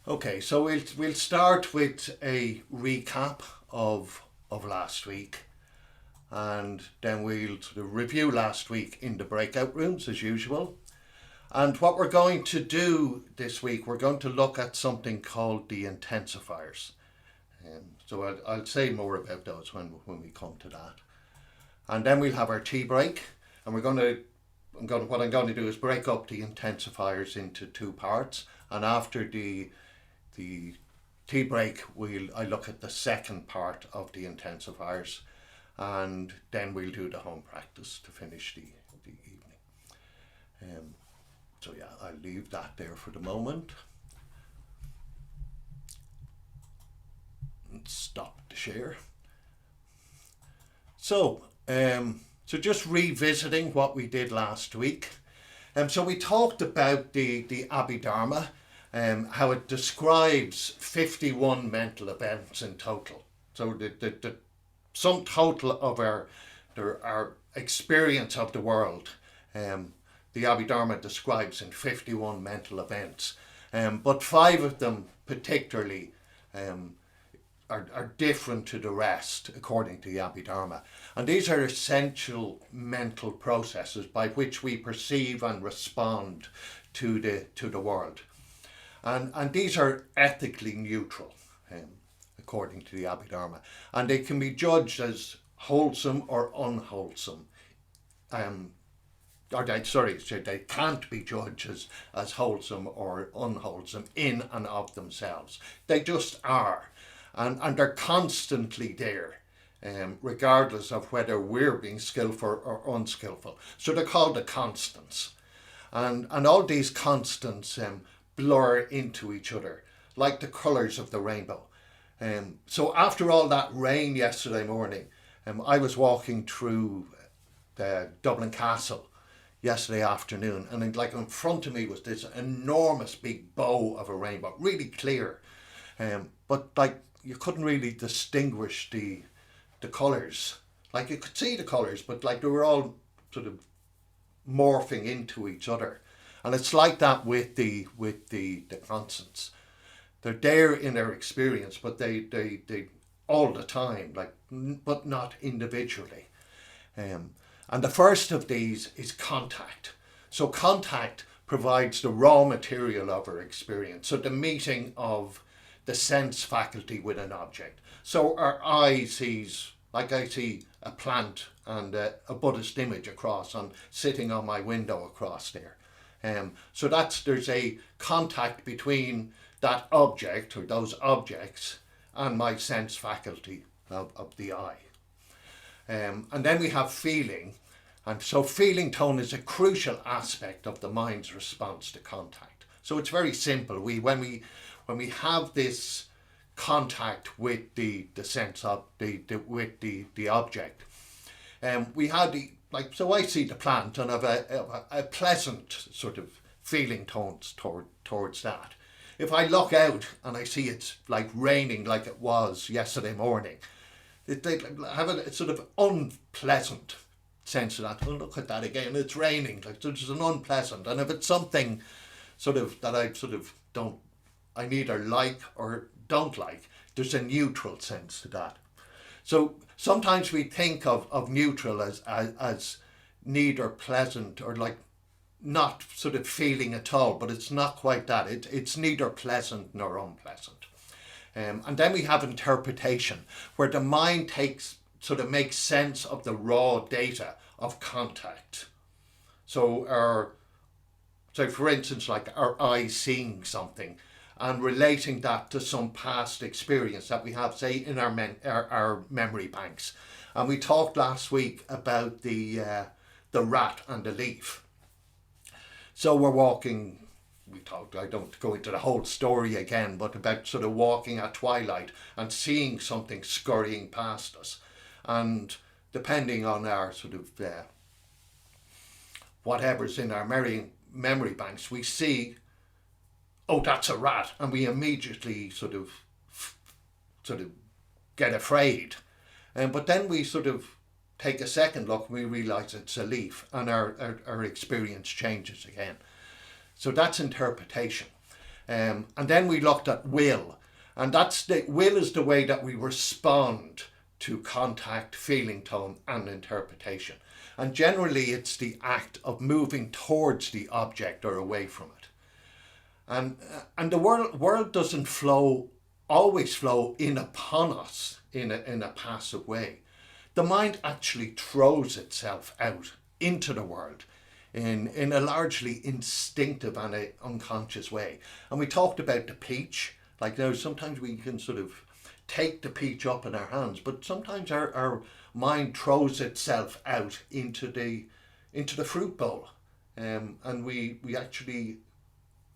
Okay, so we'll start with a recap of last week, and then we'll sort of review last week in the breakout rooms as usual. And what we're going to do this week, we're going to look at something called the intensifiers. So I'll say more about those when we come to that. And then we'll have our tea break, and what I'm going to do is break up the intensifiers into two parts. And after the tea break, I look at the second part of the intensifiers, and then we'll do the home practice to finish the evening. So yeah, I'll leave that there for the moment. And stop the share. So just revisiting what we did last week. So we talked about the Abhidharma, how it describes 51 mental events in total. So the sum total of our experience of the world, the Abhidharma describes in 51 mental events. But 5 of them particularly are different to the rest according to the Abhidharma. And these are essential mental processes by which we perceive and respond to the world. And these are ethically neutral, according to the Abhidharma. And they can be judged as wholesome or unwholesome. They can't be judged as wholesome or unwholesome in and of themselves. They just are. And they're constantly there, regardless of whether we're being skillful or unskillful. So they're called the constants. And all these constants blur into each other, like the colours of the rainbow. So after all that rain yesterday morning, I was walking through the Dublin Castle yesterday afternoon, and in front of me was this enormous big bow of a rainbow, really clear. But you couldn't really distinguish the colours. You could see the colours, but they were all sort of morphing into each other. And it's like that with the constants. They're there in our experience, but they all the time, but not individually. And the first of these is contact. So contact provides the raw material of our experience. So the meeting of the sense faculty with an object. So our eye sees, I see a plant and a Buddhist image sitting on my window across there. So there's a contact between that object or those objects and my sense faculty of the eye. And then we have feeling. And so feeling tone is a crucial aspect of the mind's response to contact. So it's very simple. When we have this contact with the sense of the object, we have so I see the plant and have a pleasant sort of feeling tones towards that. If I look out and I see it's raining like it was yesterday morning, they have a sort of unpleasant sense of that. Oh, look at that again, it's raining. There's an unpleasant. And if it's something sort of that I neither like or don't like, there's a neutral sense to that. So sometimes we think of neutral as neither pleasant or not sort of feeling at all, but it's not quite that. It's neither pleasant nor unpleasant. And then we have interpretation, where the mind makes sense of the raw data of contact. So for instance, our eye seeing something and relating that to some past experience that we have, say, in our memory banks. And we talked last week about the rat and the leaf. So we're walking, I don't go into the whole story again, but about sort of walking at twilight and seeing something scurrying past us. And depending on our sort of whatever's in our memory banks, we see, oh, that's a rat, and we immediately sort of get afraid. But then we sort of take a second look and we realise it's a leaf, and our experience changes again. So that's interpretation. And then we looked at will. And will is the way that we respond to contact, feeling, tone, and interpretation. And generally, it's the act of moving towards the object or away from it. And the world doesn't always flow in upon us in a passive way. The mind actually throws itself out into the world in a largely instinctive and a unconscious way. And we talked about the peach. Like now, sometimes we can sort of take the peach up in our hands, but sometimes our mind throws itself out into the fruit bowl, and we actually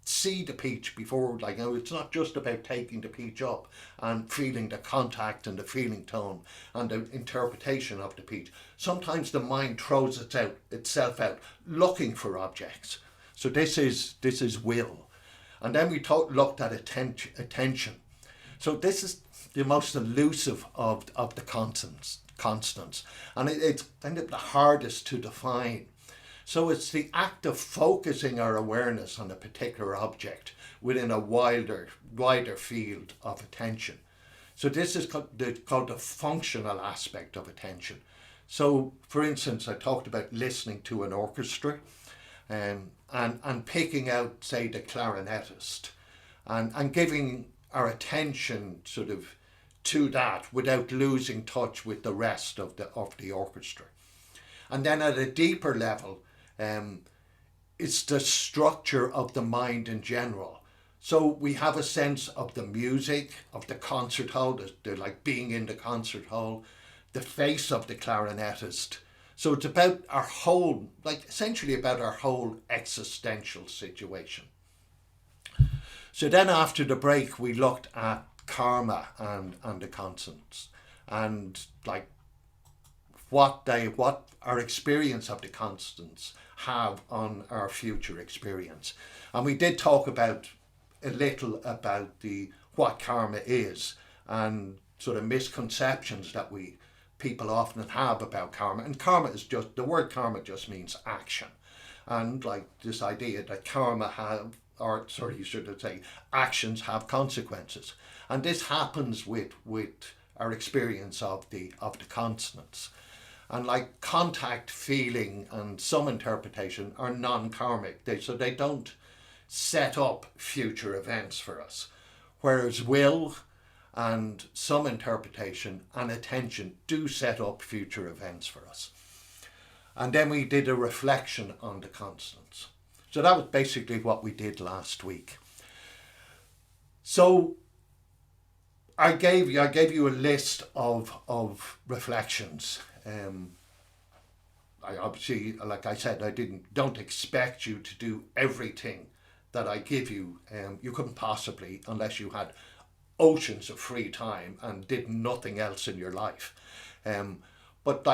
see the peach before. Like now, it's not just about taking the peach up and feeling the contact and the feeling tone and the interpretation of the peach. Sometimes the mind throws itself out looking for objects. So this is will. And then we looked at attention. So this is the most elusive of the constants. And it's kind of the hardest to define. So it's the act of focusing our awareness on a particular object within a wider field of attention. So this is called the functional aspect of attention. So, for instance, I talked about listening to an orchestra, and picking out, say, the clarinetist, and giving our attention sort of to that without losing touch with the rest of the orchestra. And then at a deeper level, it's the structure of the mind in general. So we have a sense of the music, of the concert hall, the like being in the concert hall, the face of the clarinetist. So it's about our whole, like essentially about our whole existential situation. So then after the break, we looked at karma and the constants, and like what our experience of the constants have on our future experience. And we did talk about a little about what karma is and sort of misconceptions that people often have about karma. And karma is just, the word karma just means action. And like this idea that actions have consequences. And this happens with our experience of the constants. And like contact, feeling, and some interpretation are non-karmic. So they don't set up future events for us. Whereas will and some interpretation and attention do set up future events for us. And then we did a reflection on the constants. So that was basically what we did last week. So I gave you a list of reflections. I obviously, like I said, don't expect you to do everything that I give you. You couldn't possibly, unless you had oceans of free time and did nothing else in your life. But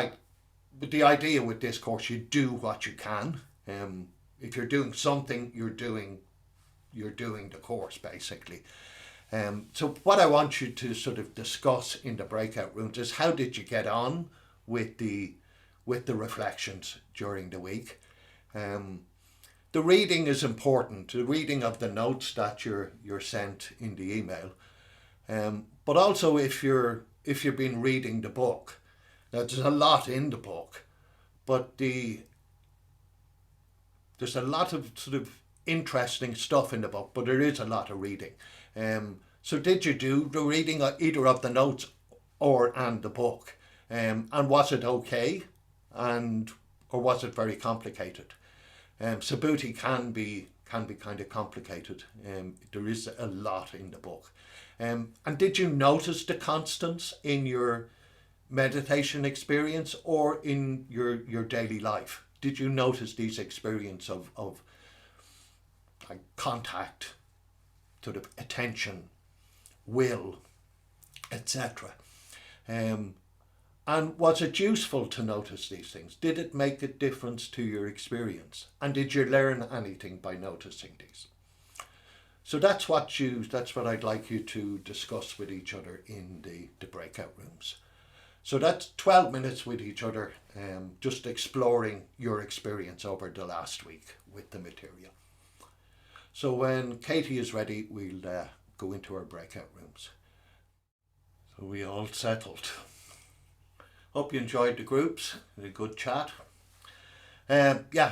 the idea with this course, you do what you can. If you're doing something, you're doing the course basically. So what I want you to sort of discuss in the breakout rooms is how did you get on with the reflections during the week. The reading is important. The reading of the notes that you're sent in the email. But also if you've been reading the book. Now there's a lot in the book, but there's a lot of sort of interesting stuff in the book, but there is a lot of reading. So did you do the reading either of the notes and the book? And was it okay? Or was it very complicated? Samadhi can be kind of complicated. There is a lot in the book. And did you notice the constants in your meditation experience or in your daily life? Did you notice these experiences of like contact, sort of attention, will, etc.? And was it useful to notice these things? Did it make a difference to your experience? And did you learn anything by noticing these? So that's what I'd like you to discuss with each other in the breakout rooms. So that's 12 minutes with each other, just exploring your experience over the last week with the material. So when Katie is ready, we'll go into our breakout rooms. So we all settled. Hope you enjoyed the groups. A good chat.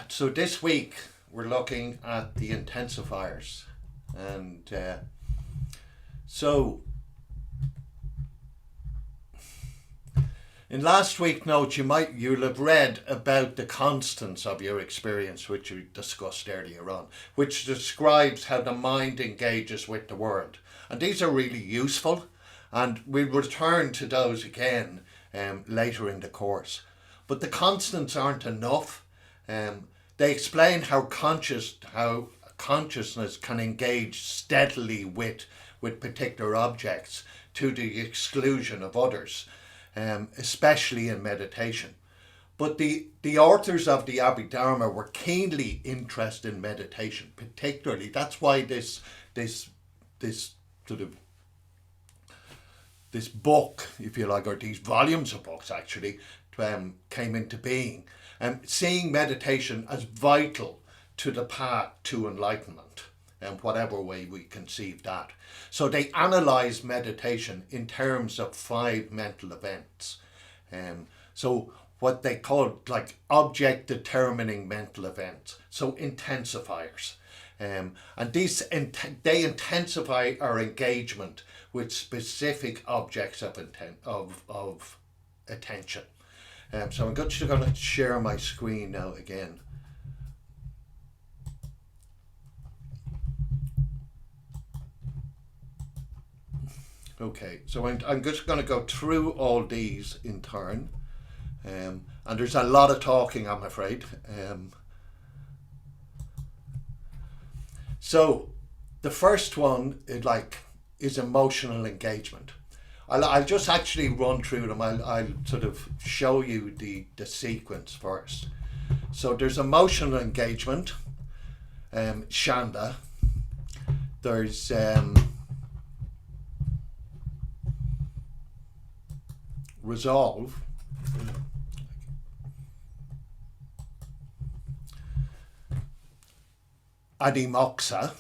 So this week we're looking at the intensifiers. And so in last week's notes, you'll have read about the constants of your experience, which we discussed earlier on, which describes how the mind engages with the world. And these are really useful, and we'll return to those again later in the course. But the constants aren't enough. They explain how consciousness can engage steadily with particular objects to the exclusion of others. Especially in meditation. But the authors of the Abhidharma were keenly interested in meditation, particularly. That's why this book, if you like, or these volumes of books actually, came into being. Seeing meditation as vital to the path to enlightenment, and whatever way we conceive that. So they analyze meditation in terms of 5 mental events. So what they call like object determining mental events. So intensifiers. And they intensify our engagement with specific objects of attention. So I'm just going to share my screen now again. Okay, so I'm just going to go through all these in turn, and there's a lot of talking, I'm afraid. So the first one is emotional engagement. I'll just actually run through them. I'll sort of show you the sequence first. So there's emotional engagement, Shanda. There's resolve, adimoksa,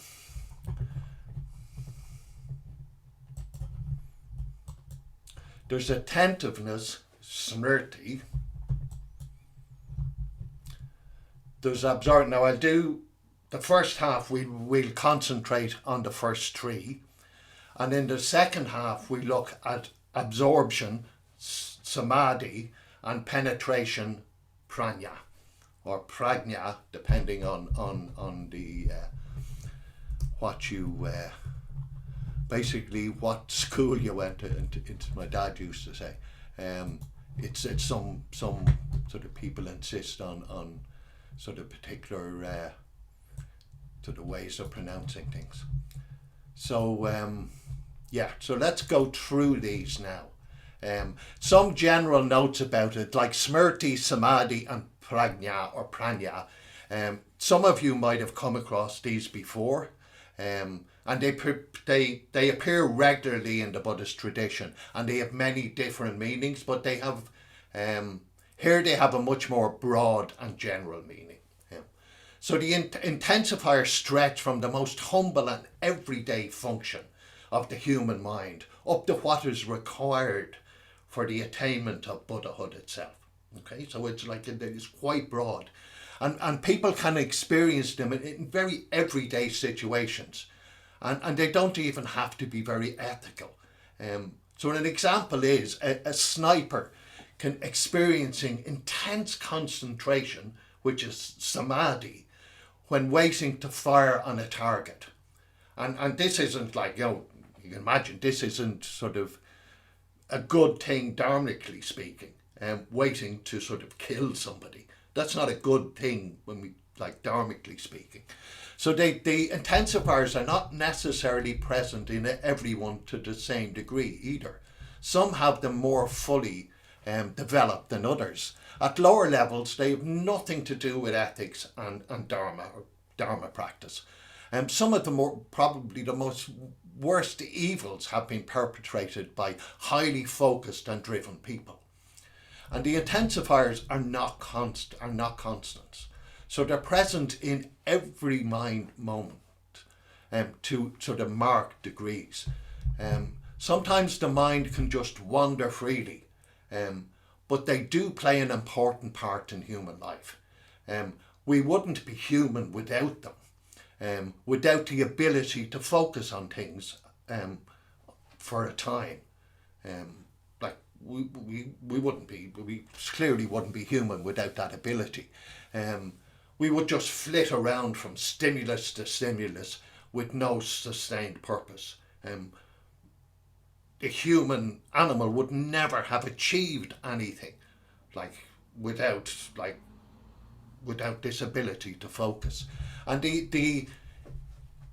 there's attentiveness, smriti, there's absorption. Now I'll do the first half, we'll concentrate on the first 3, and in the second half we look at absorption, Samadhi, and penetration, prajna, or prajna, depending on the what you basically what school you went to. My dad used to say, it's some sort of people insist on sort of particular sort of ways of pronouncing things. So so let's go through these now. Some general notes about it, like smriti, samadhi, and prajna. Some of you might have come across these before, and they appear regularly in the Buddhist tradition, and they have many different meanings. But they have here they have a much more broad and general meaning. So the intensifiers stretch from the most humble and everyday function of the human mind up to what is required for the attainment of Buddhahood itself. Okay, so it's quite broad. And people can experience them in very everyday situations. And they don't even have to be very ethical. So an example is a sniper experiencing intense concentration, which is samadhi, when waiting to fire on a target. And this isn't you can imagine, this isn't sort of a good thing dharmically speaking, waiting to sort of kill somebody. That's not a good thing when we dharmically speaking. So the intensifiers are not necessarily present in everyone to the same degree either. Some have them more fully developed than others. At lower levels, they have nothing to do with ethics and dharma or dharma practice. Some of the probably the most worst evils have been perpetrated by highly focused and driven people. And the intensifiers are not constants. So they're present in every mind moment. to sort of marked degrees. Sometimes the mind can just wander freely, but they do play an important part in human life. We wouldn't be human without them, without the ability to focus on things for a time. Like we clearly wouldn't be human without that ability. We would just flit around from stimulus to stimulus with no sustained purpose. The human animal would never have achieved anything without this ability to focus. And in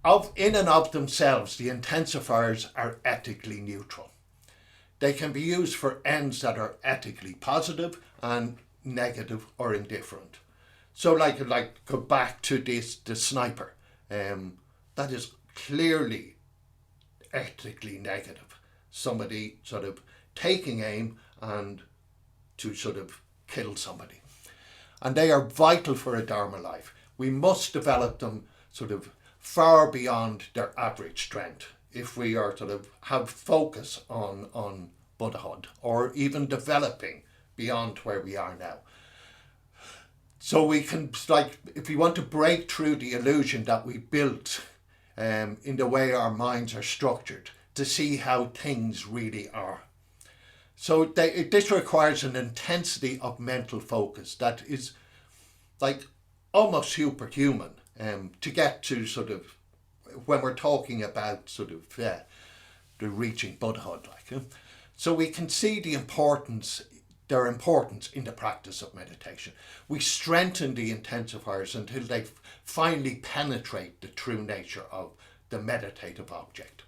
and of themselves, the intensifiers are ethically neutral. They can be used for ends that are ethically positive and negative or indifferent. So go back to the sniper. That is clearly ethically negative. Somebody sort of taking aim and to sort of kill somebody. And they are vital for a Dharma life. We must develop them sort of far beyond their average strength if we are sort of have focus on Buddhahood, or even developing beyond where we are now. So we can, if we want to break through the illusion that we built in the way our minds are structured, to see how things really are. So this requires an intensity of mental focus that is almost superhuman to get to sort of, when we're talking about sort of the reaching Buddhahood. So we can see their importance in the practice of meditation. We strengthen the intensifiers until they finally penetrate the true nature of the meditative object.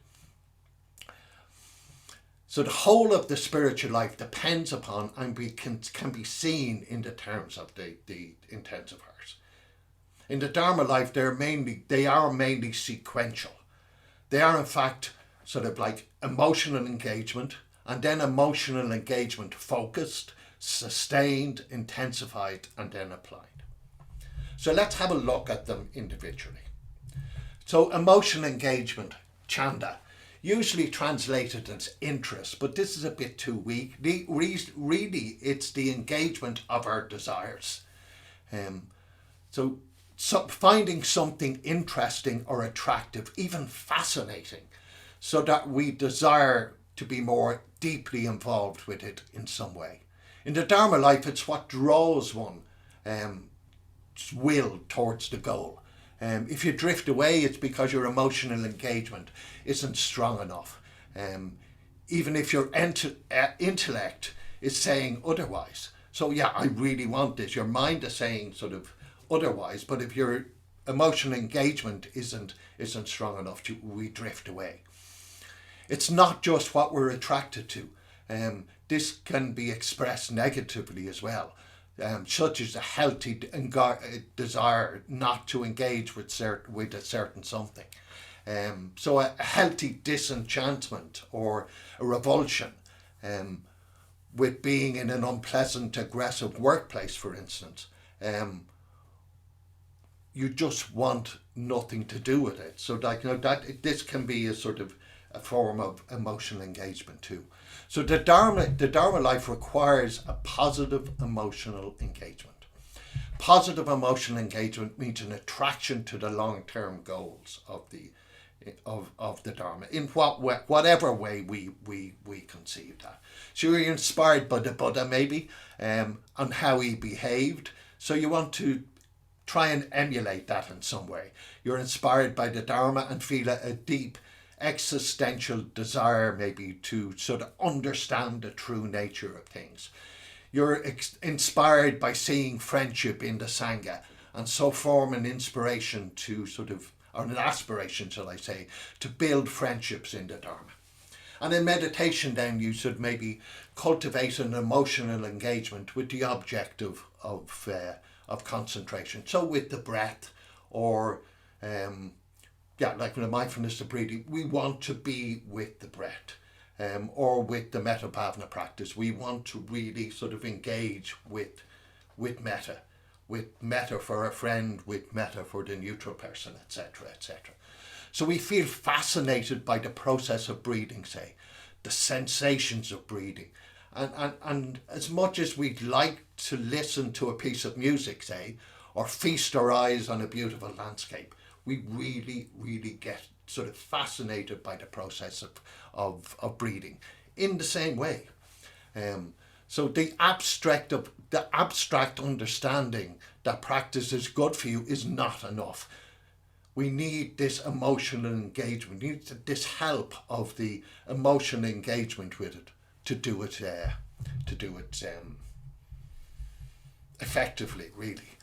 So the whole of the spiritual life depends upon and can be seen in the terms of the intensifiers. In the Dharma life, they are mainly sequential. They are in fact sort of like emotional engagement, and then emotional engagement focused, sustained, intensified, and then applied. So let's have a look at them individually. So emotional engagement, chanda, usually translated as interest, but this is a bit too weak. Really, it's the engagement of our desires. So finding something interesting or attractive, even fascinating, so that we desire to be more deeply involved with it in some way. In the Dharma life, it's what draws one will towards the goal. If you drift away, it's because your emotional engagement isn't strong enough. Even if your intellect is saying otherwise. So yeah, I really want this. Your mind is saying sort of otherwise, but if your emotional engagement isn't strong enough, we drift away. It's not just what we're attracted to. This can be expressed negatively as well. Such as a healthy desire not to engage with a certain something. So a healthy disenchantment or a revulsion with being in an unpleasant, aggressive workplace, for instance. You just want nothing to do with it. So this can be a sort of a form of emotional engagement too. So the Dharma life requires a positive emotional engagement. Positive emotional engagement means an attraction to the long-term goals of the Dharma in whatever way we conceive that. So you're inspired by the Buddha maybe, and how he behaved. So you want to try and emulate that in some way. You're inspired by the Dharma and feel a deep existential desire maybe to sort of understand the true nature of things. You're inspired by seeing friendship in the Sangha, and so form an inspiration to sort of, or an aspiration shall I say, to build friendships in the Dharma. And in meditation then you should maybe cultivate an emotional engagement with the object of concentration. So with the breath, or like with the mindfulness of breathing, we want to be with the breath, or with the metta bhavana practice. We want to really sort of engage with metta, with metta for a friend, with metta for the neutral person, etc., etc. So we feel fascinated by the process of breathing, say, the sensations of breathing. And as much as we'd like to listen to a piece of music, say, or feast our eyes on a beautiful landscape, we really, really get sort of fascinated by the process of breathing in the same way. So the abstract understanding that practice is good for you is not enough. We need this emotional engagement. We need this help of the emotional engagement with it to do it effectively, really.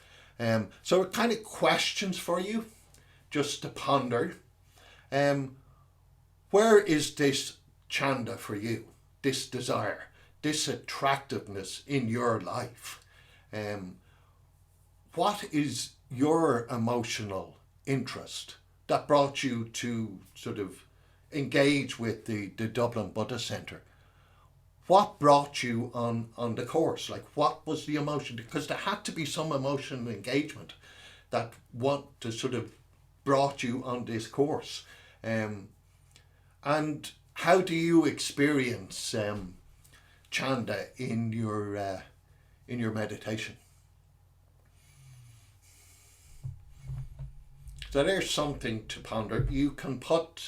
So it kind of questions for you, just to ponder. Where is this chanda for you? This desire, this attractiveness in your life? What is your emotional interest that brought you to sort of engage with the Dublin Buddhist Centre? What brought you on the course? Like, what was the emotion? Because there had to be some emotional engagement that sort of brought you on this course. And how do you experience chanda in your meditation? So there's something to ponder. You can put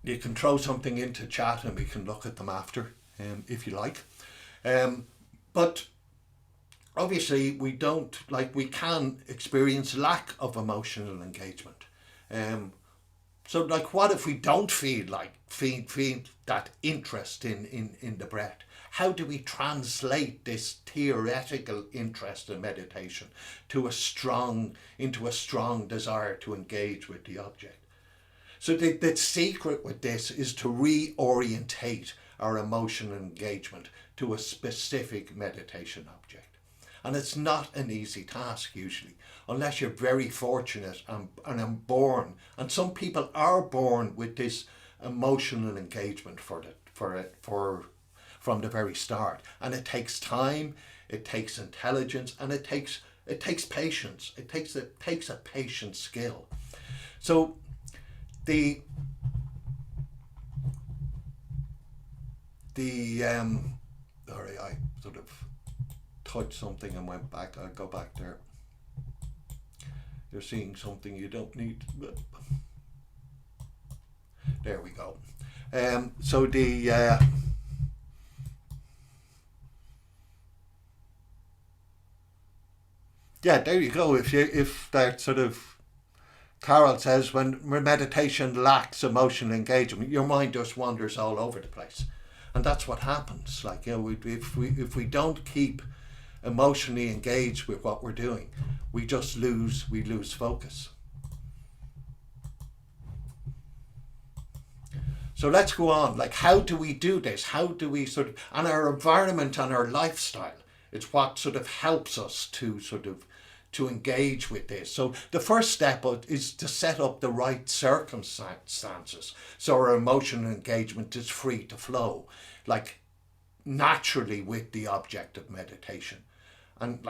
you can throw something into chat and we can look at them after, if you like. But obviously we can experience lack of emotional engagement. So what if we don't feel that interest in the breath? How do we translate this theoretical interest in meditation into a strong desire to engage with the object? So the secret with this is to reorientate our emotional engagement to a specific meditation object. And it's not an easy task usually, unless you're very fortunate and are born. And some people are born with this emotional engagement from the very start. And it takes time, it takes intelligence, and it takes patience. It takes a patient skill. So sorry, I sort of touched something and went back. I'll go back there. You're seeing something you don't need. There we go. So there you go. If that sort of, Carol says, when meditation lacks emotional engagement, your mind just wanders all over the place, and that's what happens. If we don't keep emotionally engaged with what we're doing, we lose focus. So let's go on. How do we do this? How do we and our environment and our lifestyle, it's what sort of helps us to engage with this. So the first step is to set up the right circumstances so our emotional engagement is free to flow, naturally with the object of meditation. And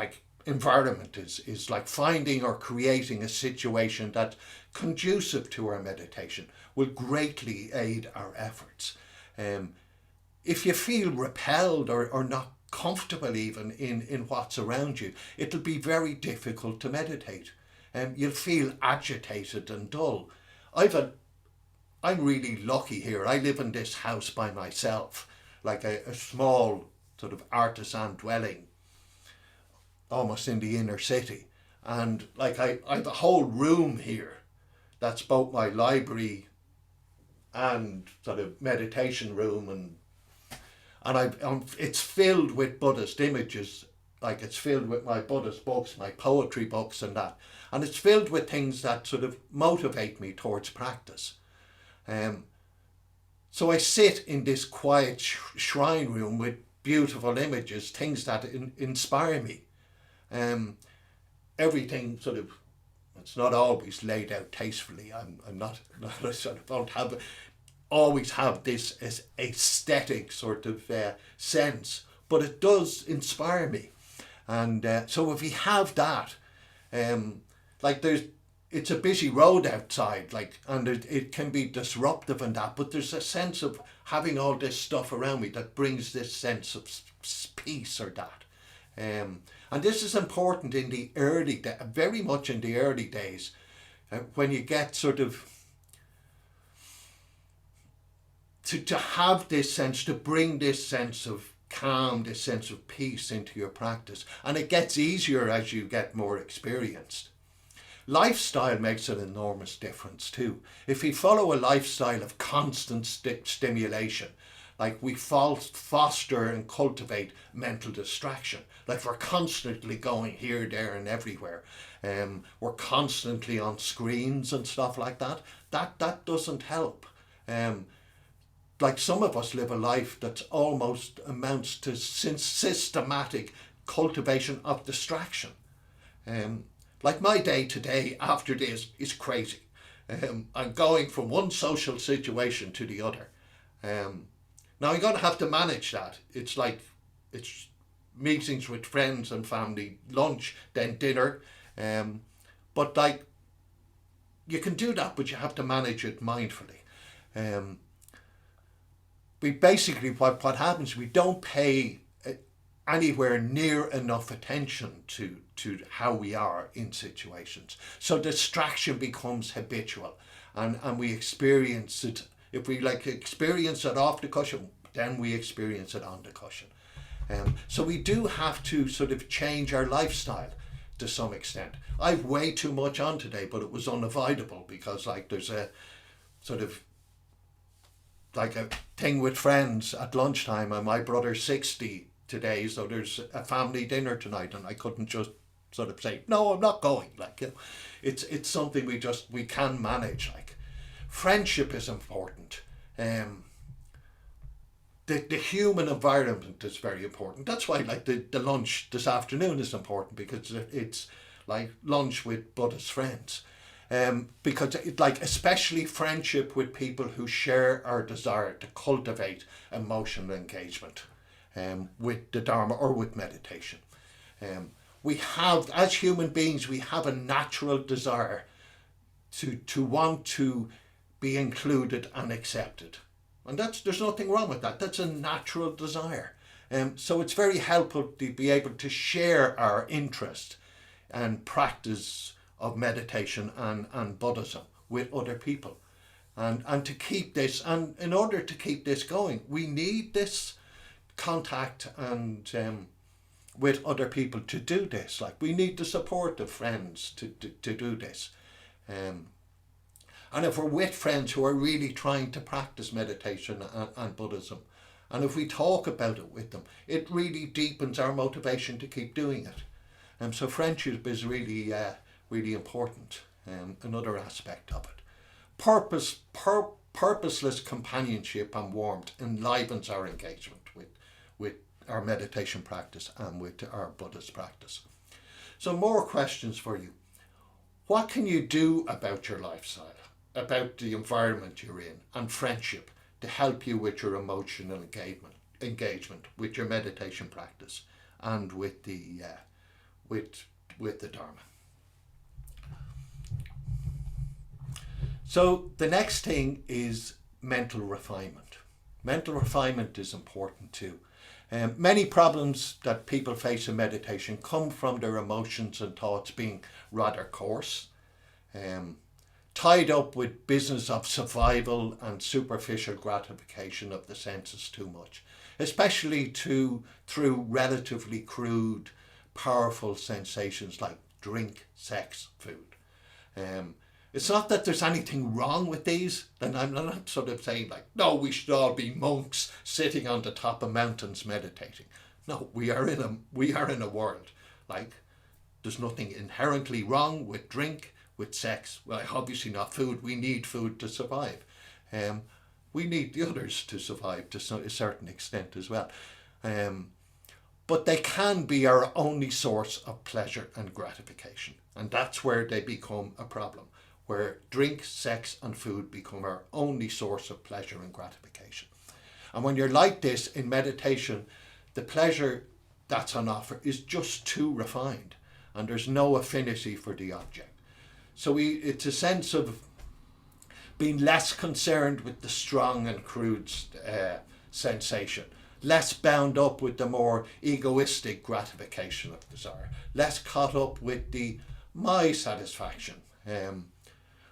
environment is like finding or creating a situation that's conducive to our meditation will greatly aid our efforts. If you feel repelled or not comfortable even in what's around you, it'll be very difficult to meditate. You'll feel agitated and dull. I'm really lucky here. I live in this house by myself, like a small sort of artisan dwelling, almost in the inner city. And I have a whole room here that's both my library and sort of meditation room, and it's filled with Buddhist images. It's filled with my Buddhist books, my poetry books and that. And it's filled with things that sort of motivate me towards practice. So I sit in this quiet shrine room with beautiful images, things that inspire me. Everything sort of, it's not always laid out tastefully. I'm not I sort of don't have always have this as aesthetic sort of sense, but it does inspire me. And so if we have that, like it's a busy road outside, like, and it can be disruptive and that, but there's a sense of having all this stuff around me that brings this sense of peace or that. And this is important in the very much in the early days, when you get sort of to have this sense, to bring this sense of calm, this sense of peace into your practice. And it gets easier as you get more experienced. Lifestyle makes an enormous difference too. If we follow a lifestyle of constant stimulation, like we foster and cultivate mental distraction, like we're constantly going here, there and everywhere. We're constantly on screens and stuff like that. That doesn't help. Like some of us live a life that almost amounts to systematic cultivation of distraction. Like my day today after this is crazy. I'm going from one social situation to the other. Now I'm going to have to manage that. It's meetings with friends and family, lunch, then dinner. But like, you can do that, but you have to manage it mindfully. We basically, what happens, we don't pay anywhere near enough attention to how we are in situations. So distraction becomes habitual, and we experience it. If we experience it off the cushion, then we experience it on the cushion. So we do have to sort of change our lifestyle to some extent. I've way too much on today, but it was unavoidable because there's a sort of like a thing with friends at lunchtime, and my brother's 60 today, so there's a family dinner tonight, and I couldn't just sort of say, no, I'm not going. It's something we can manage. Like, friendship is important. The human environment is very important. That's why the lunch this afternoon is important, because it's like lunch with Buddhist friends. Because especially friendship with people who share our desire to cultivate emotional engagement with the Dharma or with meditation. We have, as human beings, we have a natural desire to want to be included and accepted. And there's nothing wrong with that. That's a natural desire. So it's very helpful to be able to share our interest and practice of meditation and Buddhism with other people. And to keep this, and in order to keep this going, we need this contact and with other people to do this. Like, we need the support of friends to do this. And if we're with friends who are really trying to practice meditation and Buddhism, and if we talk about it with them, it really deepens our motivation to keep doing it. And so friendship is really really important, another aspect of it. Purposeless companionship and warmth enlivens our engagement with our meditation practice and with our Buddhist practice. So more questions for you. What can you do about your lifestyle, about the environment you're in, and friendship to help you with your emotional engagement with your meditation practice and with the Dharma? So the next thing is mental refinement. Mental refinement is important too. Many problems that people face in meditation come from their emotions and thoughts being rather coarse, tied up with business of survival and superficial gratification of the senses too much, especially through relatively crude, powerful sensations like drink, sex, food. It's not that there's anything wrong with these, and I'm not sort of saying no, we should all be monks sitting on the top of mountains meditating. No, we are in a world. There's nothing inherently wrong with drink, with sex. Well, obviously not food. We need food to survive. We need the others to survive to a certain extent as well. But they can be our only source of pleasure and gratification. And that's where they become a problem. where drink, sex and food become our only source of pleasure and gratification. And when you're like this in meditation, the pleasure that's on offer is just too refined and there's no affinity for the object. So it's a sense of being less concerned with the strong and crude sensation, less bound up with the more egoistic gratification of desire, less caught up with the my satisfaction.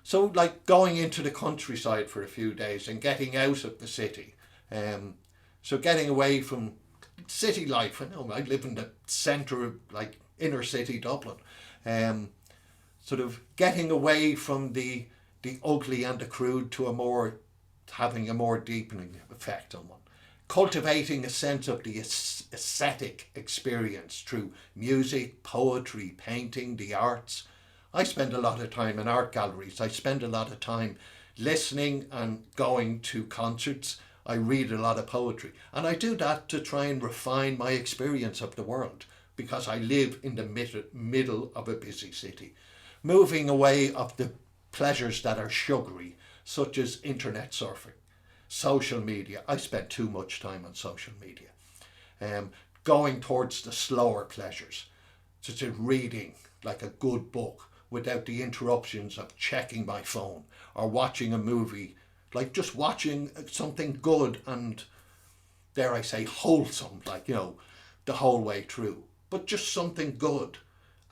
So like going into the countryside for a few days and getting out of the city. So getting away from city life. I know I live in the centre of like inner city Dublin. Sort of getting away from the ugly and the crude to having a more deepening effect on one. Cultivating a sense of the aesthetic experience through music, poetry, painting, the arts. I spend a lot of time in art galleries. I spend a lot of time listening and going to concerts. I read a lot of poetry. And I do that to try and refine my experience of the world because I live in the middle of a busy city. Moving away of the pleasures that are sugary, such as internet surfing, social media. I spend too much time on social media. Going towards the slower pleasures, such as reading like a good book without the interruptions of checking my phone or watching a movie, like just watching something good and, dare I say, wholesome, like, the whole way through. But just something good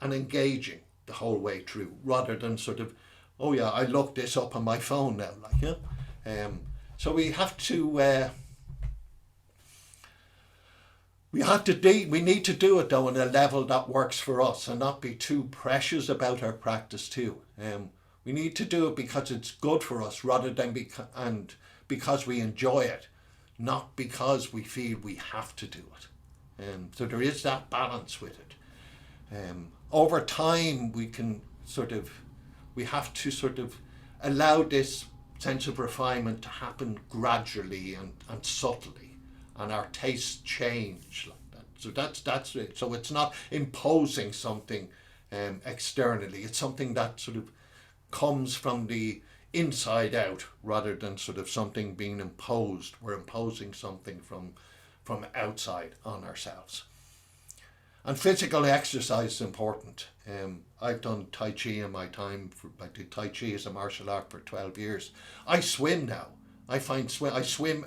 and engaging the whole way through, rather than sort of, oh yeah, I looked this up on my phone now, so we have to we need to do it though on a level that works for us and not be too precious about our practice too. We need to do it because it's good for us rather than because we enjoy it, not because we feel we have to do it. So there is that balance with it. Over time we have to sort of allow this sense of refinement to happen gradually and subtly, and our tastes change like that. So that's it. So it's not imposing something externally. It's something that sort of comes from the inside out rather than sort of something being imposed. We're imposing something from outside on ourselves. And physical exercise is important. I've done Tai Chi in my time. I did Tai Chi as a martial art for 12 years. I swim now. I swim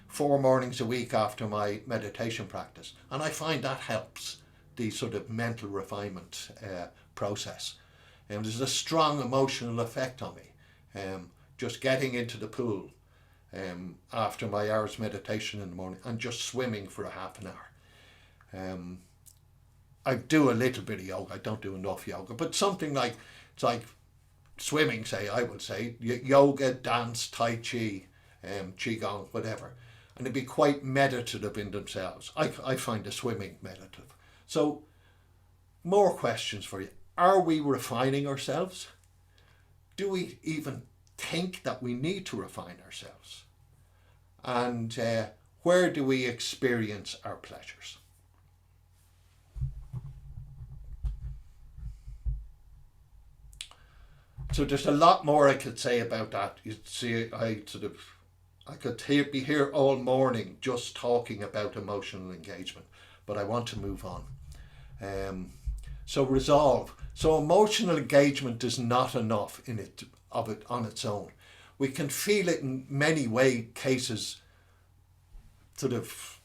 4 mornings a week after my meditation practice. And I find that helps the sort of mental refinement process. There's a strong emotional effect on me. Just getting into the pool after my hour's meditation in the morning and just swimming for a half an hour. I do a little bit of yoga. I don't do enough yoga, but something like, it's like swimming, I would say, yoga, dance, Tai Chi, Qigong, whatever. And it'd be quite meditative in themselves. I find the swimming meditative. So, more questions for you. Are we refining ourselves? Do we even think that we need to refine ourselves? And where do we experience our pleasures? So there's a lot more I could say about that. You see, I could be here all morning just talking about emotional engagement, but I want to move on. So resolve. So emotional engagement is not enough of it on its own. We can feel it in many cases. Sort of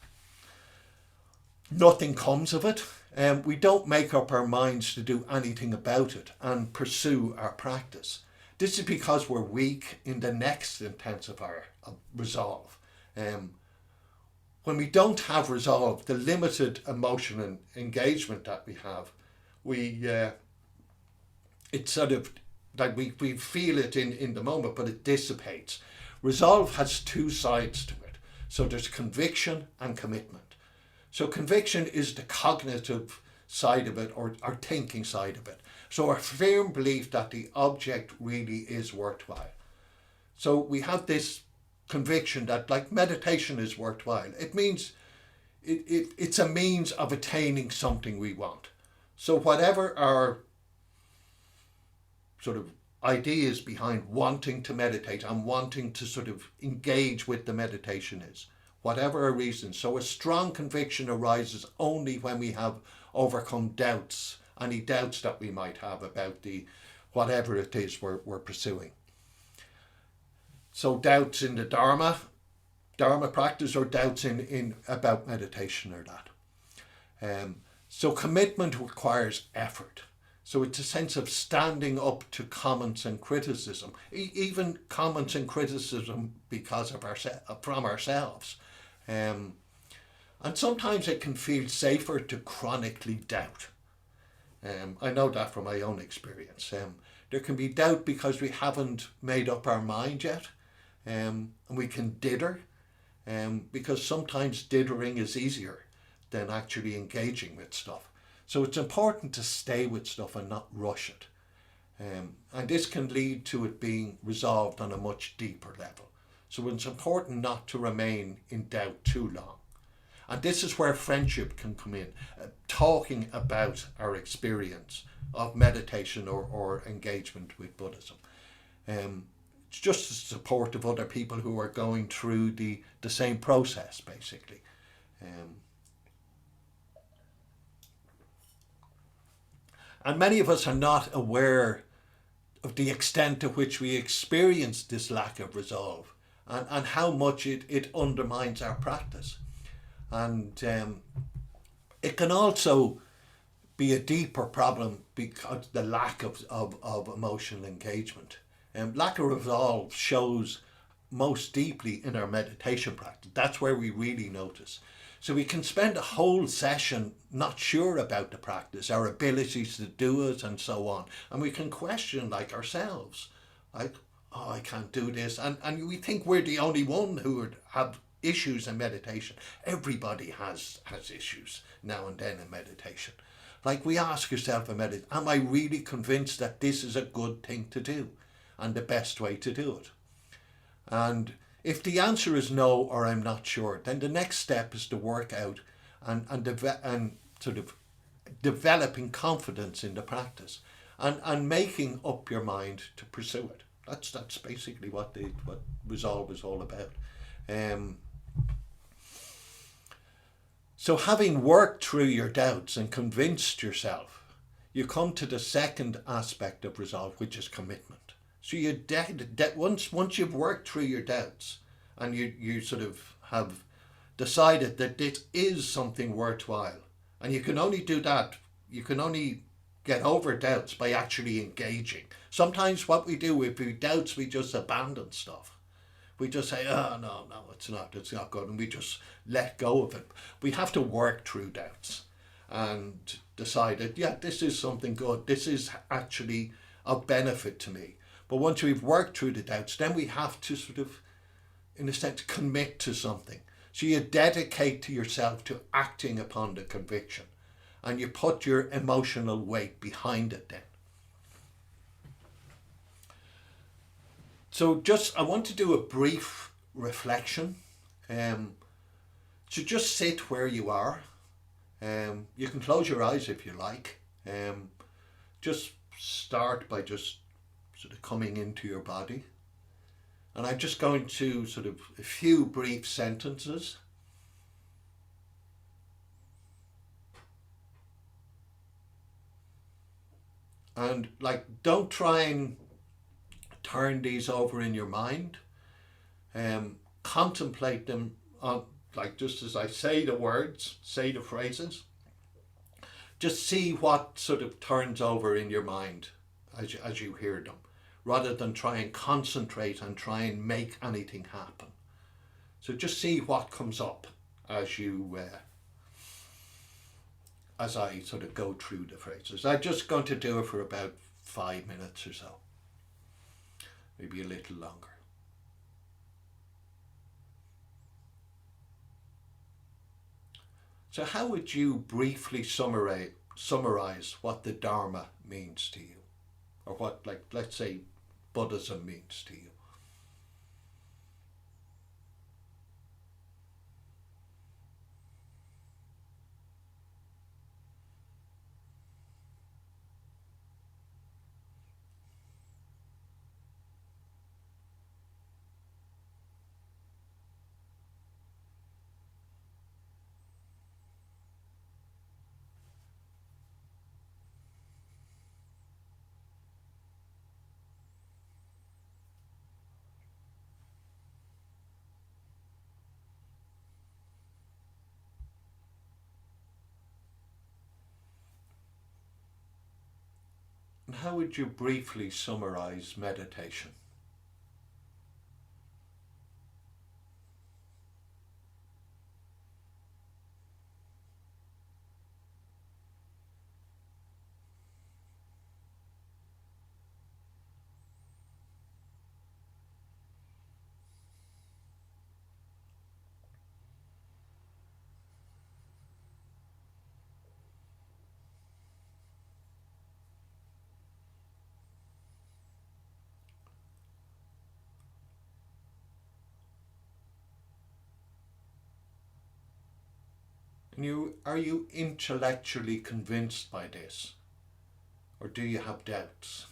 nothing comes of it. We don't make up our minds to do anything about it and pursue our practice. This is because we're weak in the next intensifier of resolve. When we don't have resolve, the limited emotional engagement that we have, it's sort of like we feel it in the moment, but it dissipates. Resolve has 2 sides to it. So there's conviction and commitment. So conviction is the cognitive side of it, or our thinking side of it. So our firm belief that the object really is worthwhile. So we have this conviction that like meditation is worthwhile. It means it's a means of attaining something we want. So whatever our sort of ideas behind wanting to meditate and wanting to sort of engage with the meditation is, whatever our reason. So a strong conviction arises only when we have overcome doubts, any doubts that we might have about the whatever it is we're pursuing. So doubts in the Dharma practice, or doubts in about meditation, or that. So commitment requires effort. So it's a sense of standing up to comments and criticism, even comments and criticism because of from ourselves. And sometimes it can feel safer to chronically doubt. I know that from my own experience. There can be doubt because we haven't made up our mind yet, and we can dither, because sometimes dithering is easier than actually engaging with stuff. So it's important to stay with stuff and not rush it. And this can lead to it being resolved on a much deeper level. So it's important not to remain in doubt too long. And this is where friendship can come in, talking about our experience of meditation or engagement with Buddhism. It's just the support of other people who are going through the same process, basically. And many of us are not aware of the extent to which we experience this lack of resolve, and how much it undermines our practice. And it can also be a deeper problem because the lack of emotional engagement. Lack of resolve shows most deeply in our meditation practice. That's where we really notice. So we can spend a whole session not sure about the practice, our abilities to do it, and so on. And we can question like ourselves, like, oh, I can't do this. And we think we're the only one who would have issues in meditation. Everybody has issues now and then in meditation. Like, we ask yourself in meditation, am I really convinced that this is a good thing to do and the best way to do it? And if the answer is no, or I'm not sure, then the next step is to work out and sort of developing confidence in the practice, and making up your mind to pursue it. That's basically what resolve is all about. So having worked through your doubts and convinced yourself, you come to the second aspect of resolve, which is commitment. So once you've worked through your doubts, and you sort of have decided that this is something worthwhile, and you can only do that, you can only get over doubts by actually engaging. Sometimes what we do, if we doubts, we just abandon stuff. We just say, oh, no, it's not good, and we just let go of it. We have to work through doubts and decide that, yeah, this is something good. This is actually of benefit to me. But once we've worked through the doubts, then we have to sort of, in a sense, commit to something. So you dedicate to yourself to acting upon the conviction, and you put your emotional weight behind it then. So I want to do a brief reflection. So just sit where you are. You can close your eyes if you like. Just start by just sort of coming into your body. And I'm just going to sort of a few brief sentences. And don't try and turn these over in your mind. Contemplate them on, just as I say the words, say the phrases. Just see what sort of turns over in your mind as you hear them, rather than try and concentrate and try and make anything happen. So just see what comes up as I sort of go through the phrases. I'm just going to do it for about 5 minutes or so, maybe a little longer. So how would you briefly summarize what the Dharma means to you? Or what, let's say, Buddhism means to you? how would you briefly summarize meditation? And are you intellectually convinced by this? Or do you have doubts?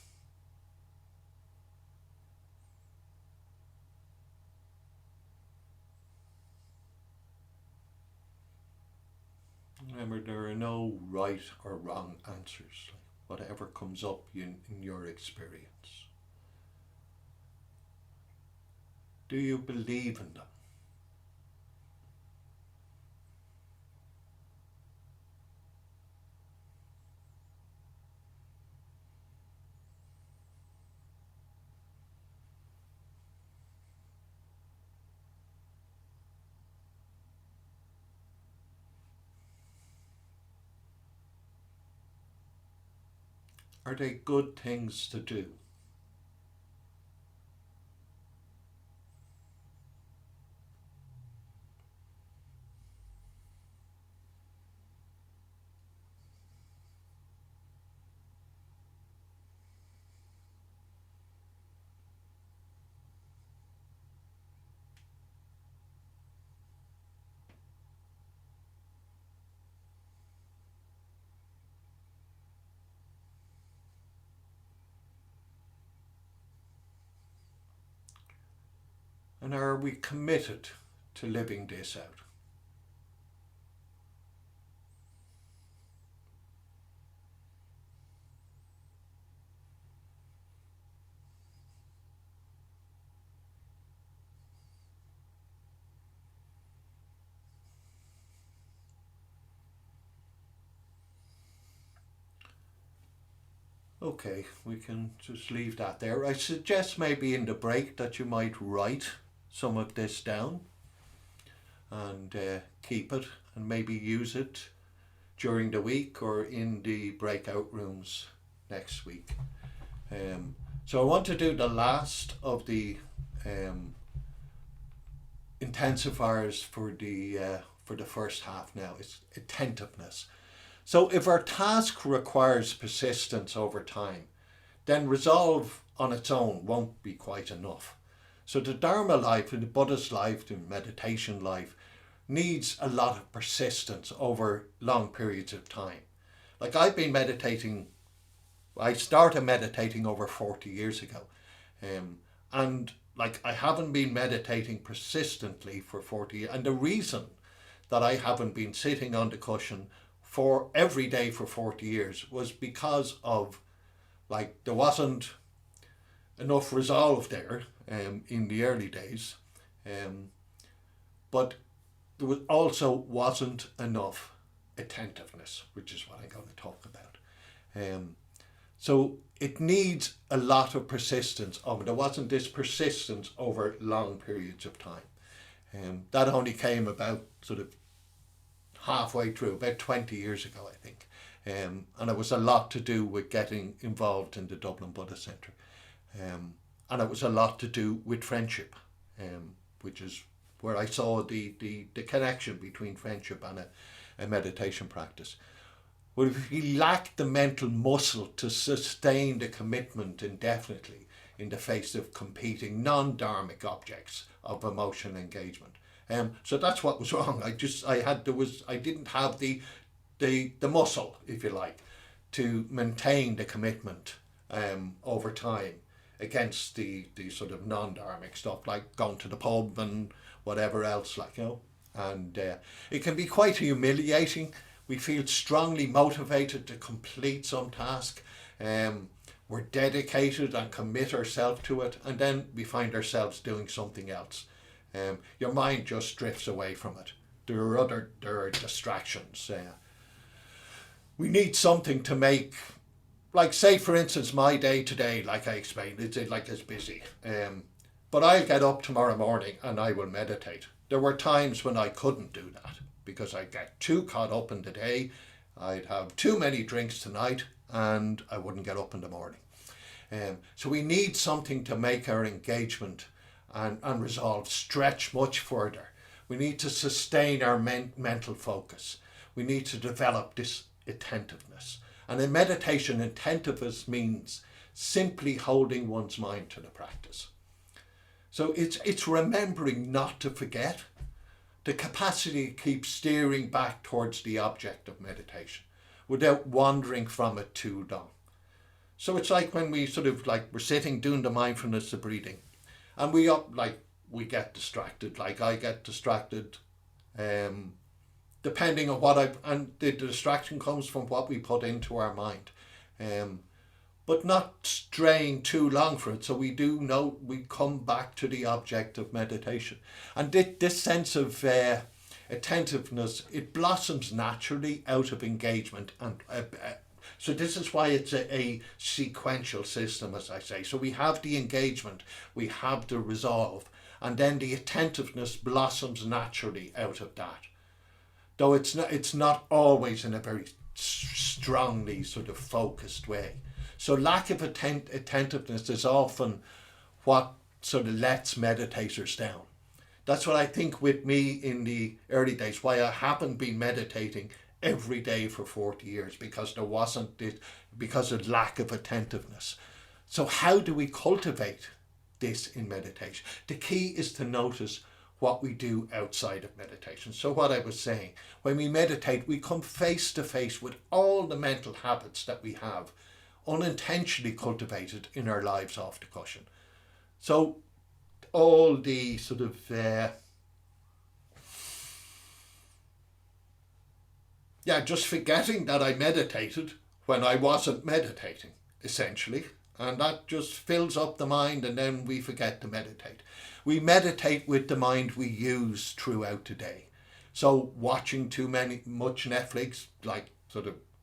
Remember, there are no right or wrong answers. Whatever comes up in your experience. Do you believe in them? Are they good things to do? And are we committed to living this out? Okay, we can just leave that there. I suggest maybe in the break that you might write some of this down and keep it and maybe use it during the week or in the breakout rooms next week. So I want to do the last of the intensifiers for the first half now. It's attentiveness. So if our task requires persistence over time, then resolve on its own won't be quite enough. So the Dharma life, the Buddhist life, the meditation life, needs a lot of persistence over long periods of time. Like I've been meditating, I started meditating over 40 years ago. And like I haven't been meditating persistently for 40 years. And the reason that I haven't been sitting on the cushion for every day for 40 years was because of like there wasn't enough resolve there in the early days, but there was also wasn't enough attentiveness, which is what I'm going to talk about. So it needs a lot of persistence. There wasn't this persistence over long periods of time. That only came about sort of halfway through, about 20 years ago, I think. And it was a lot to do with getting involved in the Dublin Buddhist Centre. And it was a lot to do with friendship, which is where I saw the connection between friendship and a meditation practice. Well, if you lack the mental muscle to sustain the commitment indefinitely in the face of competing non-dharmic objects of emotional engagement. So that's what was wrong. I didn't have the muscle, if you like, to maintain the commitment over time against the sort of non-dharmic stuff like going to the pub and whatever else, and it can be quite humiliating. We feel strongly motivated to complete some task. We're dedicated and commit ourselves to it, and then we find ourselves doing something else. Your mind just drifts away from it. There are distractions. We need something to make like say for instance my day today, like I explained, it's busy. But I'll get up tomorrow morning and I will meditate. There were times when I couldn't do that because I'd get too caught up in the day. I'd have too many drinks tonight and I wouldn't get up in the morning. So we need something to make our engagement and resolve stretch much further. We need to sustain our mental focus. We need to develop this attentiveness. And in meditation, attentiveness means simply holding one's mind to the practice. So it's remembering not to forget, the capacity to keep steering back towards the object of meditation without wandering from it too long. So it's like when we we're sitting doing the mindfulness of breathing, and we get distracted. Like I get distracted, depending on and the distraction comes from what we put into our mind. But not straying too long for it. So we do know we come back to the object of meditation. And this sense of attentiveness, it blossoms naturally out of engagement. And so this is why it's a sequential system, as I say. So we have the engagement, we have the resolve, and then the attentiveness blossoms naturally out of that. Though it's not always in a very strongly focused way. So lack of attentiveness is often what lets meditators down. That's what I think with me in the early days, why I haven't been meditating every day for 40 years, because because of lack of attentiveness. So how do we cultivate this in meditation? The key is to notice what we do outside of meditation. So what I was saying, when we meditate, we come face to face with all the mental habits that we have unintentionally cultivated in our lives off the cushion. So all the just forgetting that I meditated when I wasn't meditating, essentially. And that just fills up the mind, and then we forget to meditate. We meditate with the mind we use throughout the day. So watching much Netflix, like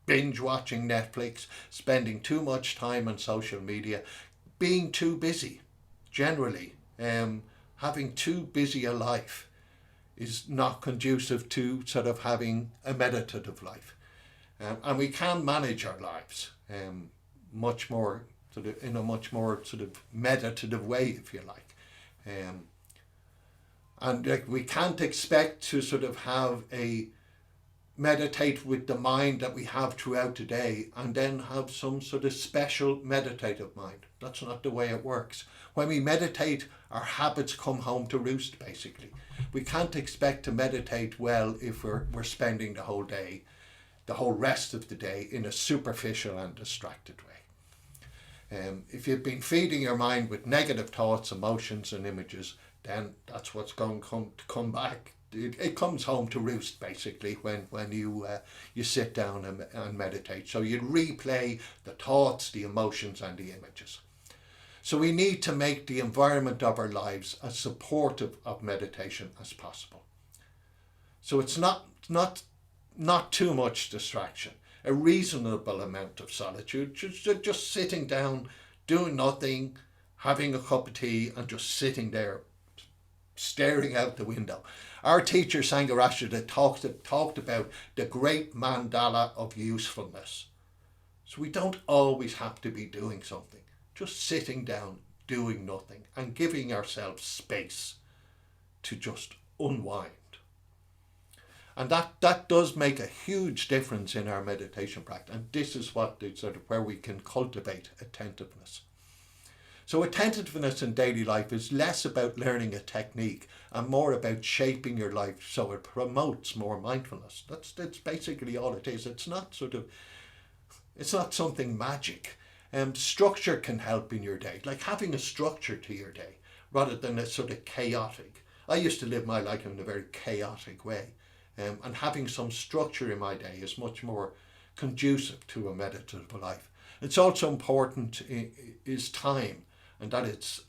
binge watching Netflix, spending too much time on social media, being too busy, generally, having too busy a life is not conducive to having a meditative life. And we can manage our lives much more in a much more meditative way, if you like. And we can't expect to have meditate with the mind that we have throughout the day and then have some special meditative mind. That's not the way it works. When we meditate, our habits come home to roost, basically. We can't expect to meditate well if we're spending the whole rest of the day in a superficial and distracted way. If you've been feeding your mind with negative thoughts, emotions and images, then that's what's going to come back. It comes home to roost, basically, when you sit down and meditate. So you replay the thoughts, the emotions and the images. So we need to make the environment of our lives as supportive of meditation as possible. So it's not too much distraction. A reasonable amount of solitude, just sitting down, doing nothing, having a cup of tea and just sitting there, staring out the window. Our teacher Sangharashtra talked about the great mandala of usefulness. So we don't always have to be doing something, just sitting down, doing nothing and giving ourselves space to just unwind. And that does make a huge difference in our meditation practice. And this is what where we can cultivate attentiveness. So attentiveness in daily life is less about learning a technique and more about shaping your life so it promotes more mindfulness. That's basically all it is. It's not something magic. Structure can help in your day, like having a structure to your day rather than a chaotic. I used to live my life in a very chaotic way. And having some structure in my day is much more conducive to a meditative life. It's also important is time, and that it's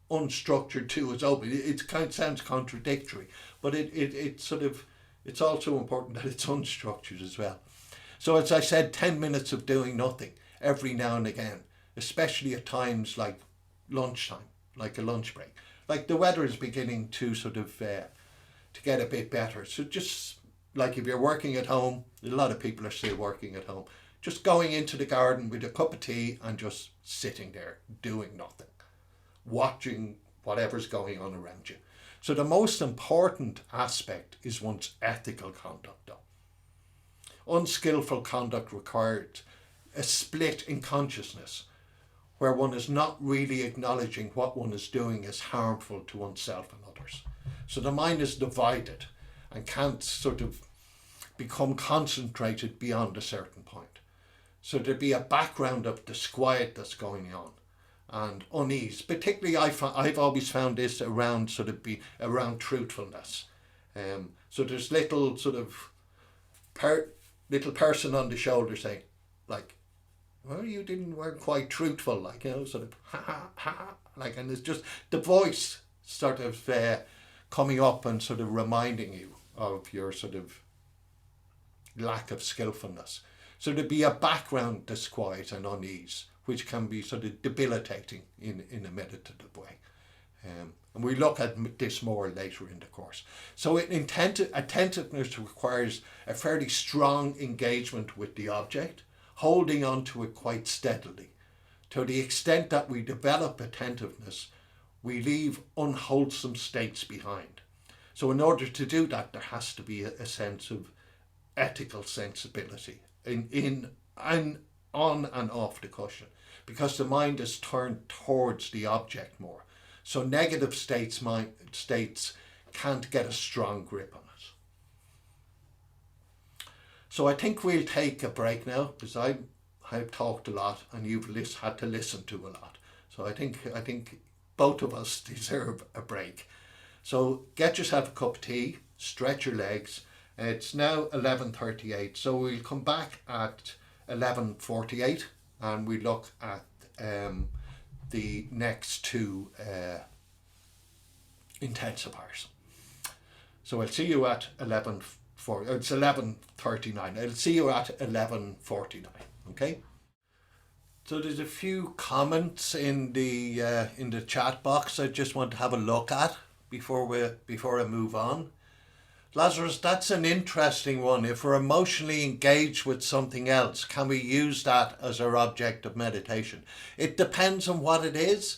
unstructured too. It's open. It kind of sounds contradictory, but it's also important that it's unstructured as well. So as I said, 10 minutes of doing nothing. every now and again, especially at times like lunchtime, like a lunch break. Like the weather is beginning to sort of to get a bit better. So just like if you're working at home, a lot of people are still working at home, just going into the garden with a cup of tea and just sitting there doing nothing, watching whatever's going on around you. So the most important aspect is one's ethical conduct though. Unskillful conduct required a split in consciousness where one is not really acknowledging what one is doing is harmful to oneself and others. So the mind is divided and can't sort of become concentrated beyond a certain point. So there'd be a background of disquiet that's going on and unease. Particularly I've always found this around around truthfulness. So there's little sort of little person on the shoulder saying, like, well, you weren't quite truthful, like, sort of ha ha ha, like, and it's just the voice sort of coming up and sort of reminding you of your sort of lack of skillfulness. So there'd be a background disquiet and unease, which can be sort of debilitating in a meditative way. And we look at this more later in the course. So attentiveness requires a fairly strong engagement with the object, holding on to it quite steadily. To the extent that we develop attentiveness, we leave unwholesome states behind. So in order to do that, there has to be a sense of ethical sensibility on and off the cushion, because the mind is turned towards the object more. So negative states can't get a strong grip on it. So I think we'll take a break now, because I've talked a lot and you've had to listen to a lot. So I think both of us deserve a break. So get yourself a cup of tea, stretch your legs. It's now 11:38, so we'll come back at 11:48 and we look at the next two intensifiers. So I'll see you at 11:40. It's 11:39. I'll see you at 11:49. Okay. So there's a few comments in the chat box I just want to have a look at before I move on. Lazarus, that's an interesting one. If we're emotionally engaged with something else, can we use that as our object of meditation? It depends on what it is.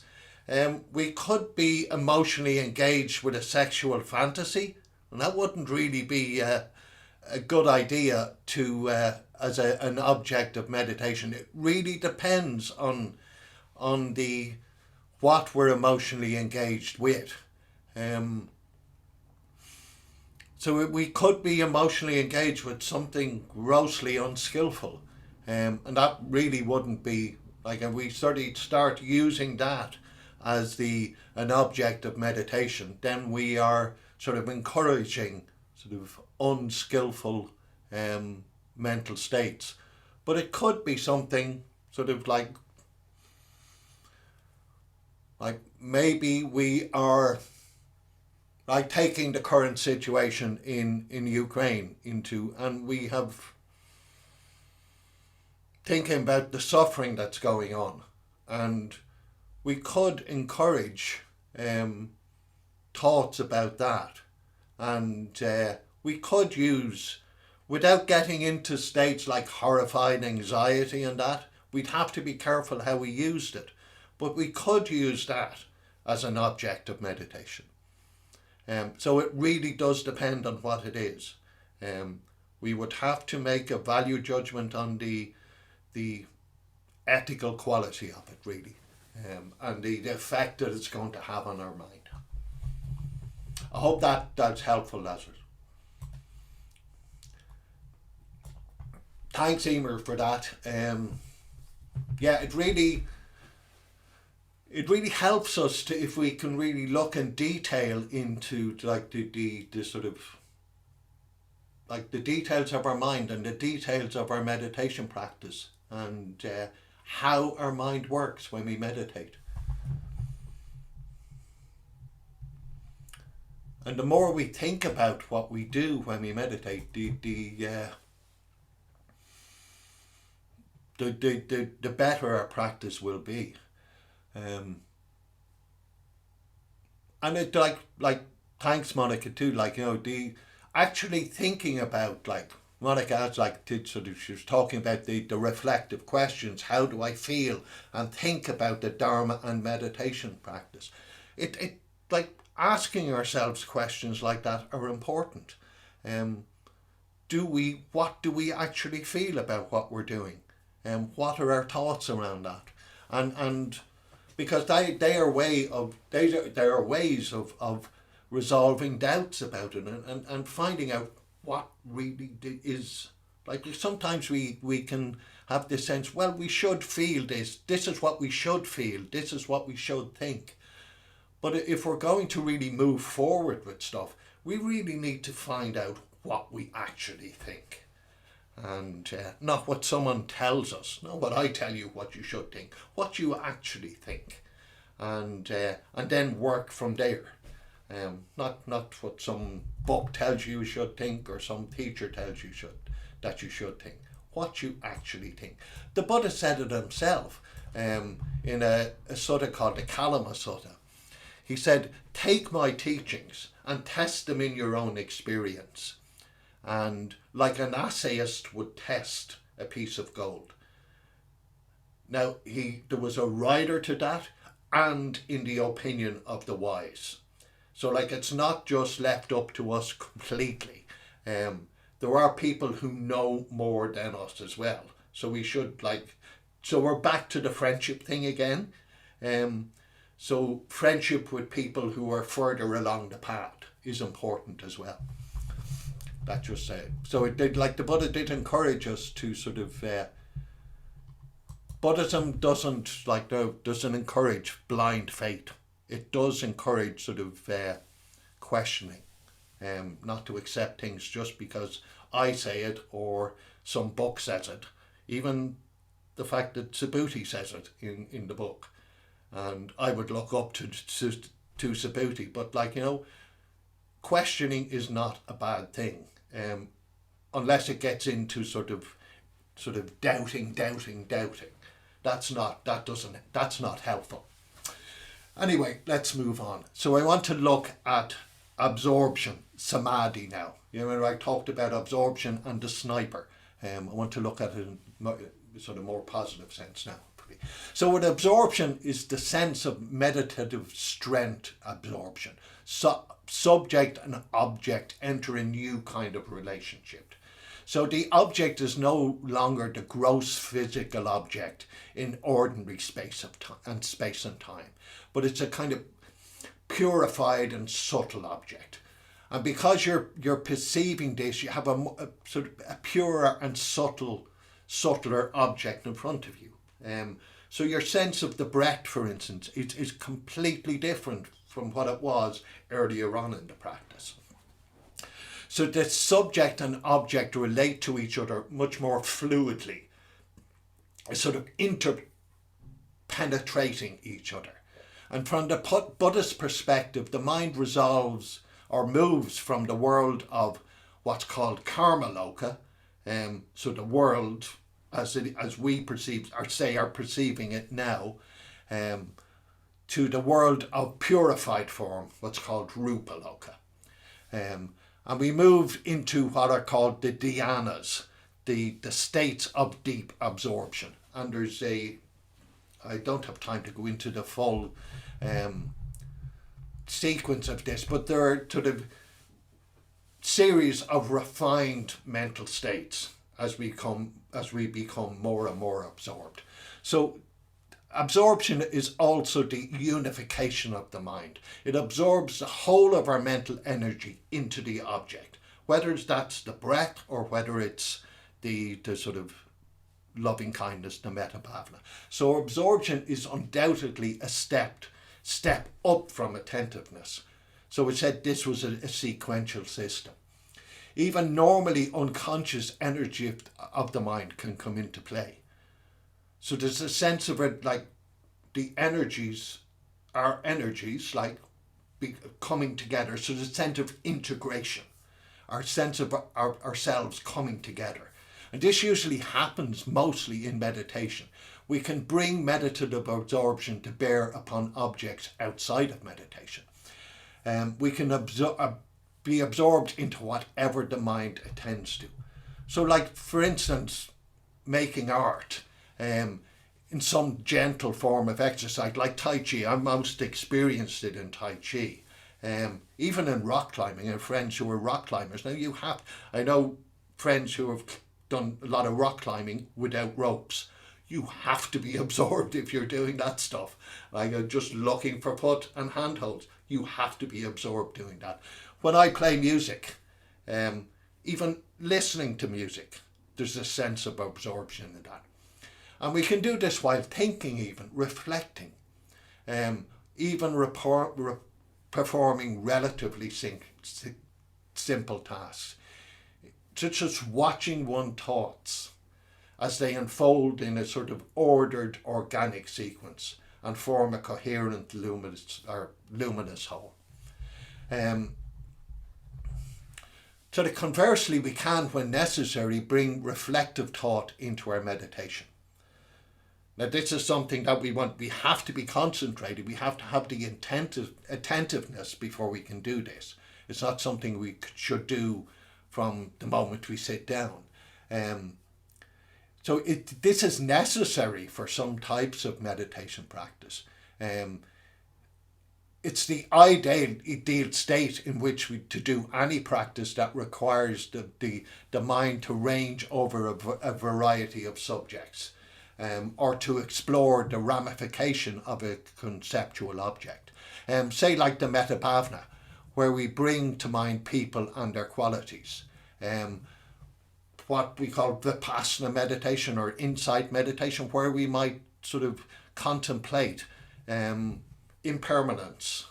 We could be emotionally engaged with a sexual fantasy, and that wouldn't really be a good idea to as an object of meditation. It really depends on what we're emotionally engaged with. So we could be emotionally engaged with something grossly unskillful, and that really wouldn't be like. And we start using that as an object of meditation, then we are sort of encouraging sort of unskillful mental states. But it could be something sort of like maybe we are like taking the current situation in Ukraine and we have thinking about the suffering that's going on, and we could encourage thoughts about that, and we could use, without getting into states like horrified anxiety and that, we'd have to be careful how we used it, but we could use that as an object of meditation. So it really does depend on what it is. We would have to make a value judgment on the ethical quality of it, really, and the effect that it's going to have on our mind. I hope that's helpful, Lazarus. Thanks, Emer, for that. Yeah, it really helps us to, if we can really look in detail into like the sort of like the details of our mind and the details of our meditation practice, and how our mind works when we meditate. And the more we think about what we do when we meditate, the the better our practice will be. And it like thanks Monica too, like, you know, the actually thinking about, like Monica has like sort of, she was talking about the reflective questions, how do I feel and think about the Dharma and meditation practice. It like asking ourselves questions like that are important. What do we actually feel about what we're doing? And what are our thoughts around that? And because they are ways of resolving doubts about it, and finding out what really is, like, sometimes we can have this sense, well, we should feel this is what we should feel, this is what we should think. But if we're going to really move forward with stuff, we really need to find out what we actually think. And not what someone tells us, not what I tell you what you should think, what you actually think, and then work from there. Not what some book tells you should think, or some teacher tells you that you should think. What you actually think. The Buddha said it himself in a sutta called the Kalama Sutta. He said, "Take my teachings and test them in your own experience, and like an assayist would test a piece of gold." Now, there was a rider to that, and in the opinion of the wise. So, like, it's not just left up to us completely. There are people who know more than us as well. So we should, like, so we're back to the friendship thing again. So friendship with people who are further along the path is important as well. That just so it did, like, the Buddha did encourage us to sort of Buddhism doesn't encourage blind faith. It does encourage sort of questioning, not to accept things just because I say it or some book says it. Even the fact that Subhuti says it in the book, and I would look up to Subhuti, but, like, you know, questioning is not a bad thing, unless it gets into sort of doubting. That's not helpful. Anyway, let's move on. So I want to look at absorption, samadhi now. You know, I talked about absorption and the sniper. I want to look at it in a sort of more positive sense now. So with absorption is the sense of meditative strength absorption. Subject and object enter a new kind of relationship. So the object is no longer the gross physical object in ordinary space and time, but it's a kind of purified and subtle object. And because you're perceiving this, you have a sort of a purer and subtler object in front of you. So your sense of the breath, for instance, is completely different from what it was earlier on in the practice. So the subject and object relate to each other much more fluidly, sort of interpenetrating each other. And from the Buddhist perspective, the mind resolves or moves from the world of what's called karma loka, so the world as we perceive or say are perceiving it now, to the world of purified form, what's called rupa loka. And we move into what are called the dhyanas, the states of deep absorption. And I don't have time to go into the full sequence of this, but there are sort of series of refined mental states as we become more and more absorbed. So absorption is also the unification of the mind. It absorbs the whole of our mental energy into the object, whether that's the breath or whether it's the sort of loving kindness, the metta bhavana. So absorption is undoubtedly a step up from attentiveness. So it said this was a sequential system. Even normally unconscious energy of the mind can come into play. So there's a sense of it, like the energies are energies, like coming together. So there's a sense of integration, our sense of ourselves coming together. And this usually happens mostly in meditation. We can bring meditative absorption to bear upon objects outside of meditation. We can be absorbed into whatever the mind attends to. So like, for instance, making art in some gentle form of exercise, like Tai Chi. I'm most experienced in Tai Chi. Even in rock climbing, I have friends who are rock climbers. Now I know friends who have done a lot of rock climbing without ropes. You have to be absorbed if you're doing that stuff. Like just looking for foot and handholds. You have to be absorbed doing that. When I play music, even listening to music, there's a sense of absorption in that. And we can do this while thinking, even reflecting, even performing relatively simple tasks, such as watching one's thoughts as they unfold in a sort of ordered, organic sequence and form a coherent, luminous whole. So that conversely, we can, when necessary, bring reflective thought into our meditation. Now, this is something that we have to be concentrated. We have to have the attentiveness before we can do this. It's not something we should do from the moment we sit down. So this is necessary for some types of meditation practice. It's the ideal state in which to do any practice that requires the mind to range over a variety of subjects, or to explore the ramification of a conceptual object. Say like the metta bhavana, where we bring to mind people and their qualities. What we call vipassana meditation or insight meditation, where we might sort of contemplate impermanence,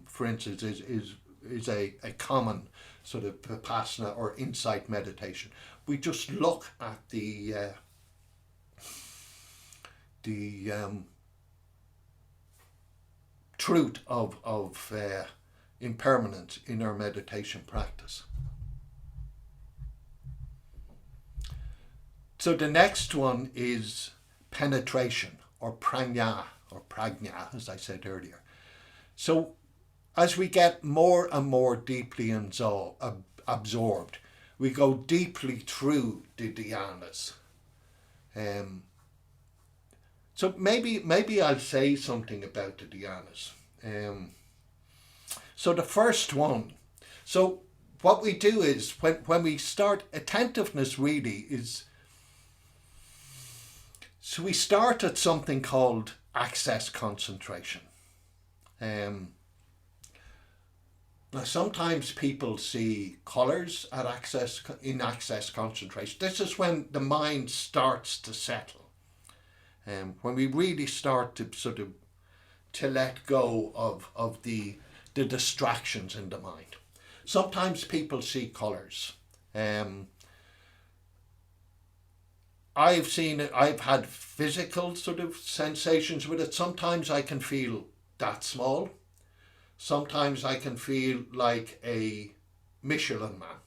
for instance, is a common sort of vipassana or insight meditation. We just look at the truth of impermanence in our meditation practice. So the next one is penetration, or prajna, as I said earlier. So as we get more and more deeply absorbed, we go deeply through the dhyanas. So maybe I'll say something about the dhyanas. So the first one, so what we do is when we start, attentiveness really is, so we start at something called access concentration. Now sometimes people see colours in access concentration. This is when the mind starts to settle. When we really start to sort of to let go of the distractions in the mind. Sometimes people see colours. I've seen it, I've had physical sort of sensations with it. Sometimes I can feel that small. Sometimes I can feel like a Michelin man.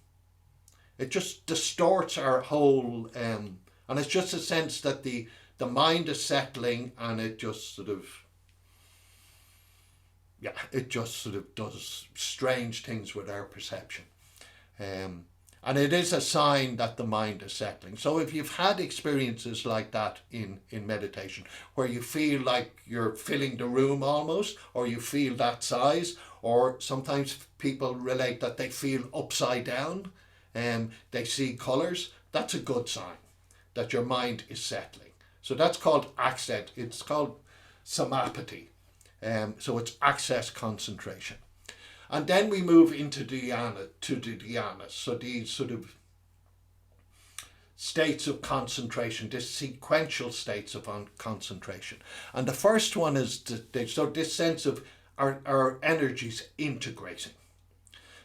It just distorts our whole, and it's just a sense that the mind is settling, and it just sort of, does strange things with our perception. And it is a sign that the mind is settling. So if you've had experiences like that in meditation, where you feel like you're filling the room almost, or you feel that size, or sometimes people relate that they feel upside down, they see colours, that's a good sign that your mind is settling. So that's called access. It's called samadhi. So it's access concentration. And then we move into the dhyanas. So these sort of states of concentration, this sequential states of concentration. And the first one is this sense of our energies integrating.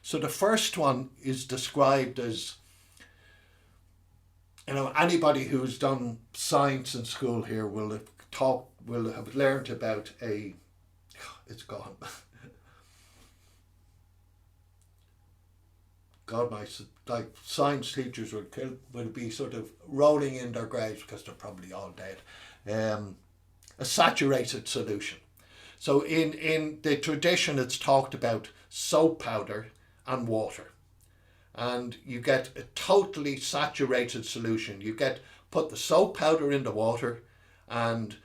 So the first one is described as, anybody who's done science in school here will have learned about it's gone. God, my like science teachers would be sort of rolling in their graves because they're probably all dead. A saturated solution. So in the tradition, it's talked about soap powder and water, and you get a totally saturated solution. Put the soap powder in the water, and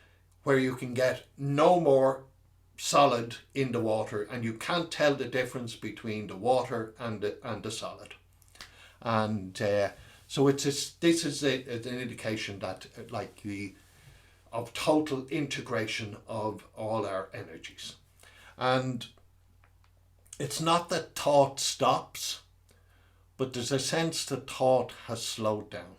where you can get no more solid in the water, and you can't tell the difference between the water and the solid. And so this is an indication that of total integration of all our energies. And it's not that thought stops, but there's a sense that thought has slowed down.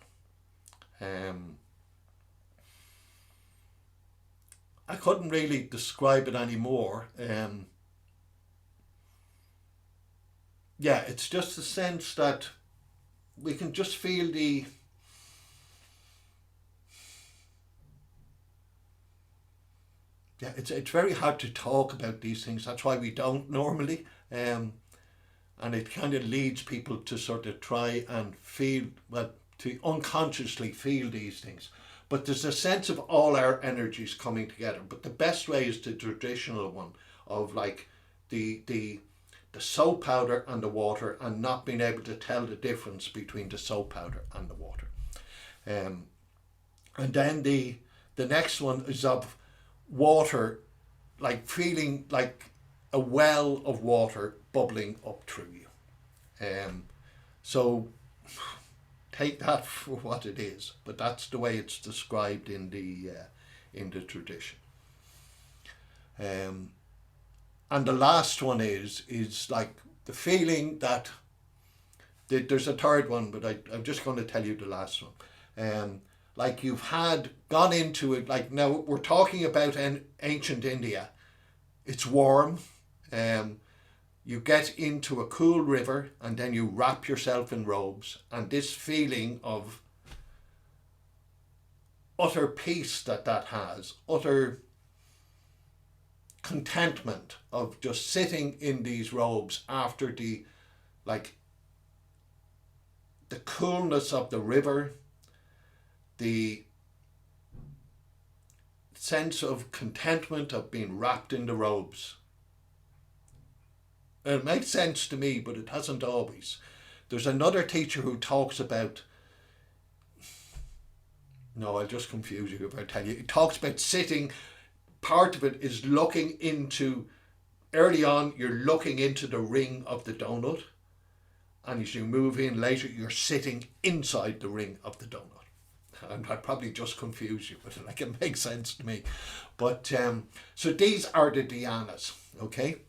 I couldn't really describe it anymore. It's just the sense that we can just feel it's very hard to talk about these things. That's why we don't normally. And it kind of leads people to sort of try and feel, to unconsciously feel these things. But there's a sense of all our energies coming together. But the best way is the traditional one of like the soap powder and the water, and not being able to tell the difference between the soap powder and the water. And then the next one is of water, like feeling like a well of water bubbling up through you. So take that for what it is, but that's the way it's described in the tradition. And the last one is like the feeling that there's a third one, but I'm just going to tell you the last one. Like you've gone into it, like now we're talking about ancient India. It's warm. You get into a cool river, and then you wrap yourself in robes, and this feeling of utter peace that has, utter contentment of just sitting in these robes after the coolness of the river, the sense of contentment of being wrapped in the robes. It makes sense to me, but it hasn't always. There's another teacher who talks about, no, I'll just confuse you if I tell you. He talks about sitting. Part of it is looking into, early on, you're looking into the ring of the donut. And as you move in later, you're sitting inside the ring of the donut. And I probably just confuse you, but it makes sense to me. But so these are the dhyanas, okay?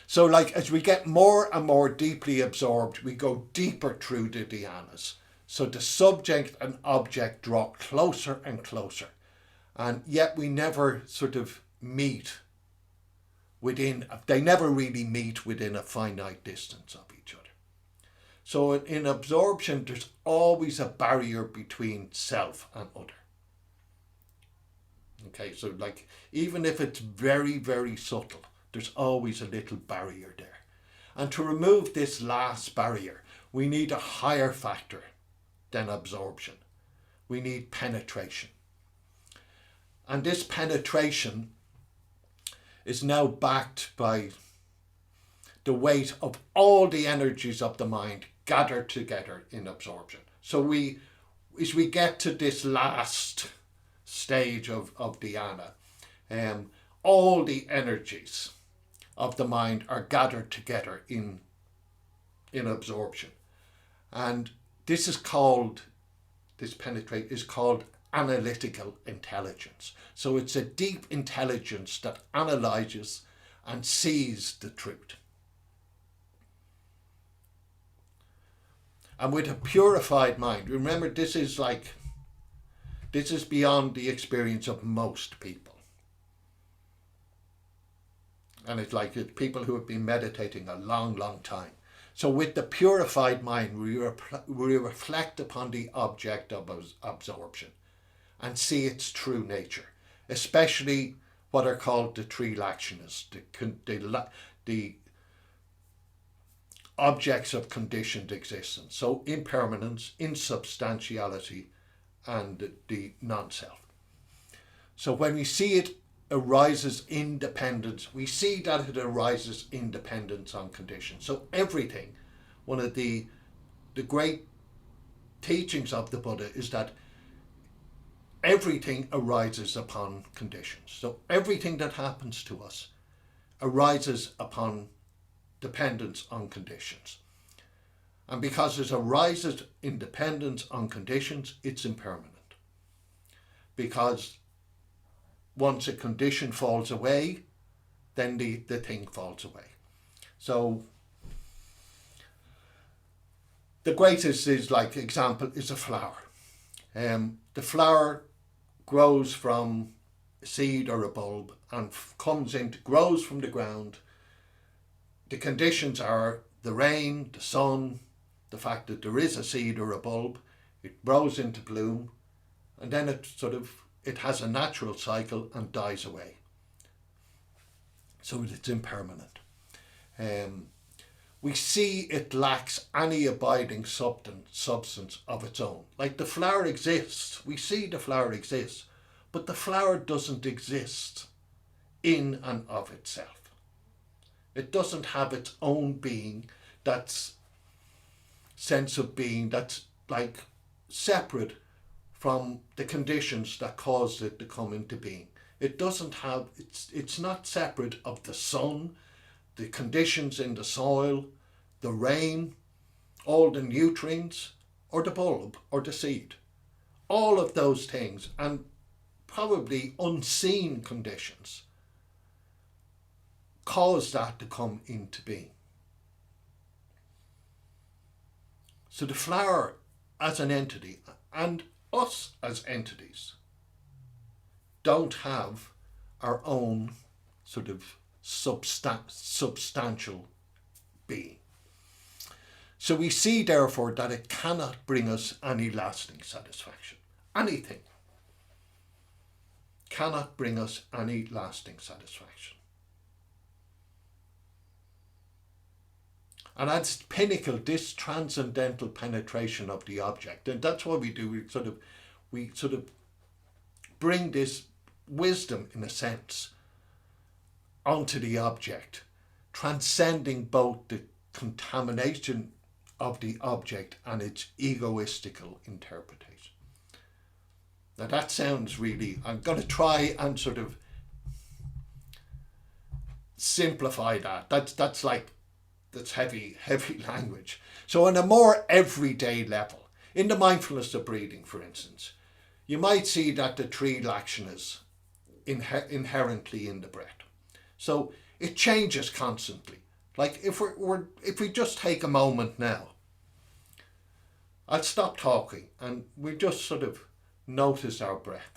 So as we get more and more deeply absorbed, we go deeper through the dhyanas. So the subject and object draw closer and closer. And yet we never sort of meet they never really meet within a finite distance of each other. So in absorption, there's always a barrier between self and other. Okay, so even if it's very, very subtle, there's always a little barrier there. And to remove this last barrier, we need a higher factor than absorption. We need penetration. And this penetration is now backed by the weight of all the energies of the mind gathered together in absorption. So as we get to this last stage of dhyana, all the energies of the mind are gathered together in absorption. And this penetrate is called analytical intelligence. So it's a deep intelligence that analyzes and sees the truth. And with a purified mind, remember this is beyond the experience of most people. And it's people who have been meditating a long, long time. So with the purified mind, we reflect upon the object of absorption and see its true nature, especially what are called the three lakshanas, the objects of conditioned existence. So impermanence, insubstantiality, and the non-self. So when we see it arises in dependence, we see that it arises in dependence on conditions. So everything, one of the great teachings of the Buddha is that everything arises upon conditions. So everything that happens to us arises upon dependence on conditions. And because it arises in dependence on conditions, it's impermanent. Because once a condition falls away, then the thing falls away. So the greatest example is a flower. The flower grows from a seed or a bulb and grows from the ground. The conditions are the rain, the sun, the fact that there is a seed or a bulb. It grows into bloom, and then it has a natural cycle and dies away. So it's impermanent. We see it lacks any abiding substance of its own. Like the flower exists, we see the flower exists, but the flower doesn't exist in and of itself. It doesn't have its own being, that's sense of being, that's like separate from the conditions that caused it to come into being. It doesn't have, it's not separate of the sun, the conditions in the soil, the rain, all the nutrients, or the bulb, or the seed. All of those things, and probably unseen conditions, cause that to come into being. So the flower as an entity, and us as entities, don't have our own substantial being. So we see therefore that it cannot bring us any lasting satisfaction. Anything cannot bring us any lasting satisfaction. And that's pinnacle, this transcendental penetration of the object. And that's what we do. We bring this wisdom, in a sense, onto the object, transcending both the contamination of the object and its egoistical interpretation. Now that sounds really, I'm going to try and simplify that. That's heavy language. So on a more everyday level, in the mindfulness of breathing, for instance, you might see that the trial action is inherently in the breath. So it changes constantly. Like if we just take a moment now, I'll stop talking and we just notice our breath.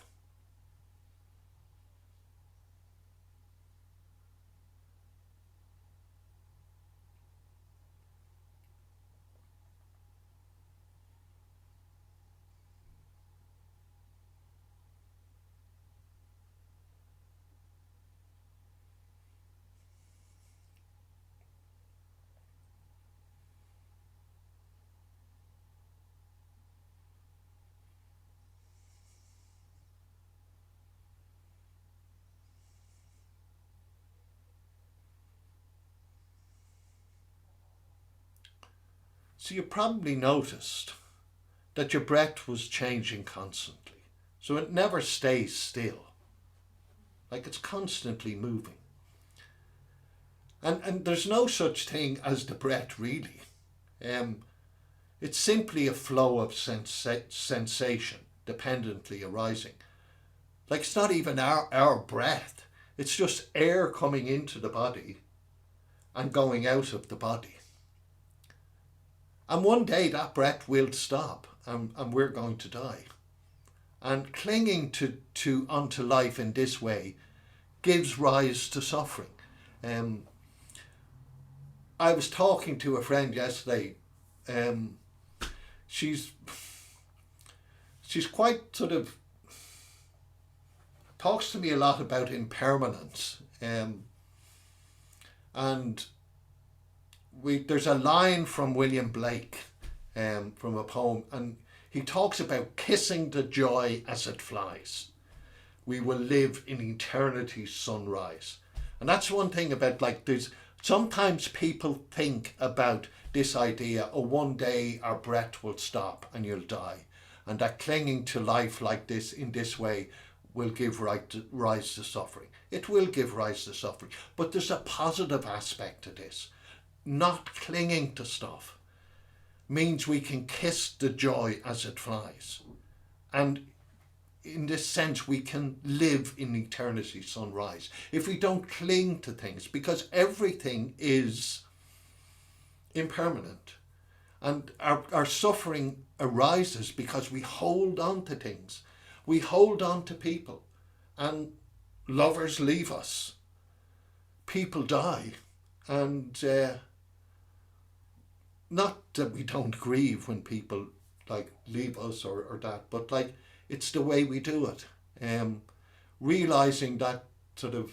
So you probably noticed that your breath was changing constantly. So it never stays still. Like it's constantly moving. And there's no such thing as the breath really. It's simply a flow of sensation dependently arising. Like it's not even our breath. It's just air coming into the body and going out of the body. And one day that breath will stop and we're going to die. And clinging onto life in this way gives rise to suffering. I was talking to a friend yesterday. She's quite talks to me a lot about impermanence. And there's a line from William Blake, from a poem, and he talks about kissing the joy as it flies. We will live in eternity's sunrise. And that's one thing about, like, there's sometimes people think about this idea, oh, one day our breath will stop and you'll die. And that clinging to life like this, in this way, will give rise to suffering. It will give rise to suffering. But there's a positive aspect to this. Not clinging to stuff means we can kiss the joy as it flies. And in this sense, we can live in eternity's sunrise if we don't cling to things, because everything is impermanent. And our suffering arises because we hold on to things. We hold on to people, and lovers leave us. People die, and not that we don't grieve when people like leave us or that, but like it's the way we do it. Realizing that sort of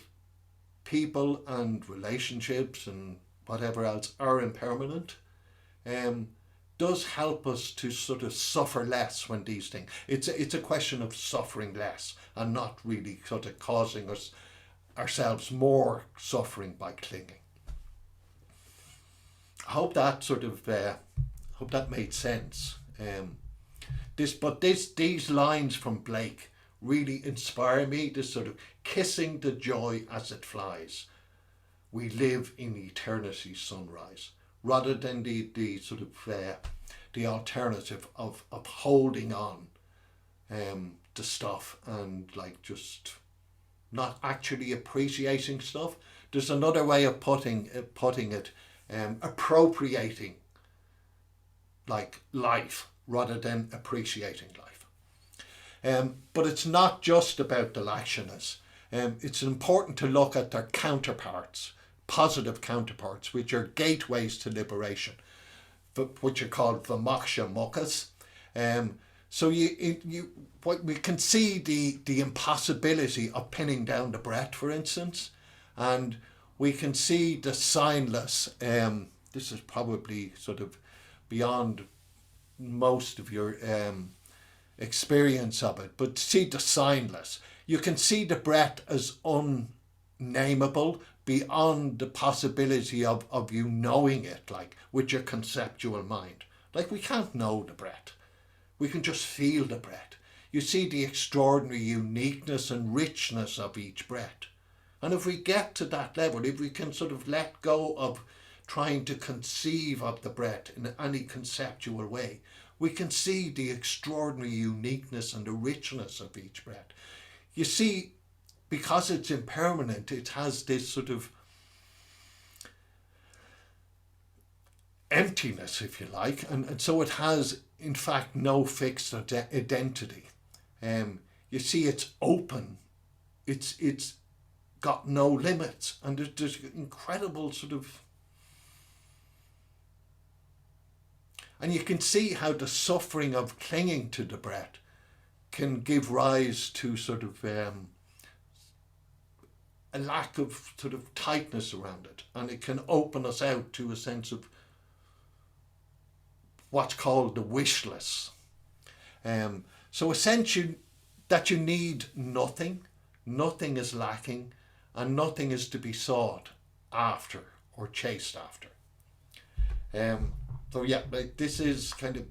people and relationships and whatever else are impermanent, does help us to sort of suffer less when these things. It's a question of suffering less and not really sort of causing ourselves more suffering by clinging. I hope that sort of hope that made sense. These lines from Blake really inspire me. This sort of kissing the joy as it flies. We live in eternity's sunrise, rather than the sort of the alternative of holding on to stuff and like just not actually appreciating stuff. There's another way of putting it, appropriating like life rather than appreciating life. But it's not just about the Lakshanas. It's important to look at their counterparts, positive counterparts, which are gateways to liberation, which are called Vimoksha Mukhas. So we can see the impossibility of pinning down the breath, for instance, and we can see the signless. This is probably sort of beyond most of your experience of it, but see the signless. You can see the breath as unnameable, beyond the possibility of you knowing it, like with your conceptual mind. Like we can't know the breath. We can just feel the breath. You see the extraordinary uniqueness and richness of each breath. And if we get to that level, if we can sort of let go of trying to conceive of the breath in any conceptual way, we can see the extraordinary uniqueness and the richness of each breath. You see, because it's impermanent, it has this sort of emptiness, if you like, and so it has, in fact, no fixed identity. You see, it's open. It's got no limits, and there's incredible sort of. And you can see how the suffering of clinging to the breath can give rise to sort of a lack of sort of tightness around it, and it can open us out to a sense of what's called the wishless. So essentially that you need nothing is lacking, and nothing is to be sought after or chased after. So yeah, like this is kind of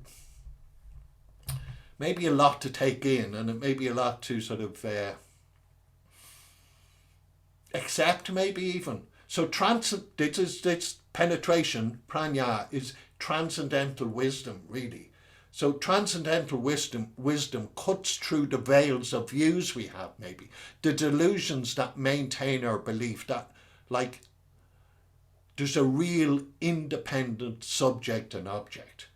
maybe a lot to take in, and it may be a lot to sort of accept, maybe even. So this penetration, prajna, is transcendental wisdom, really. So transcendental wisdom cuts through the veils of views we have, maybe. The delusions that maintain our belief that, like, there's a real independent subject and object.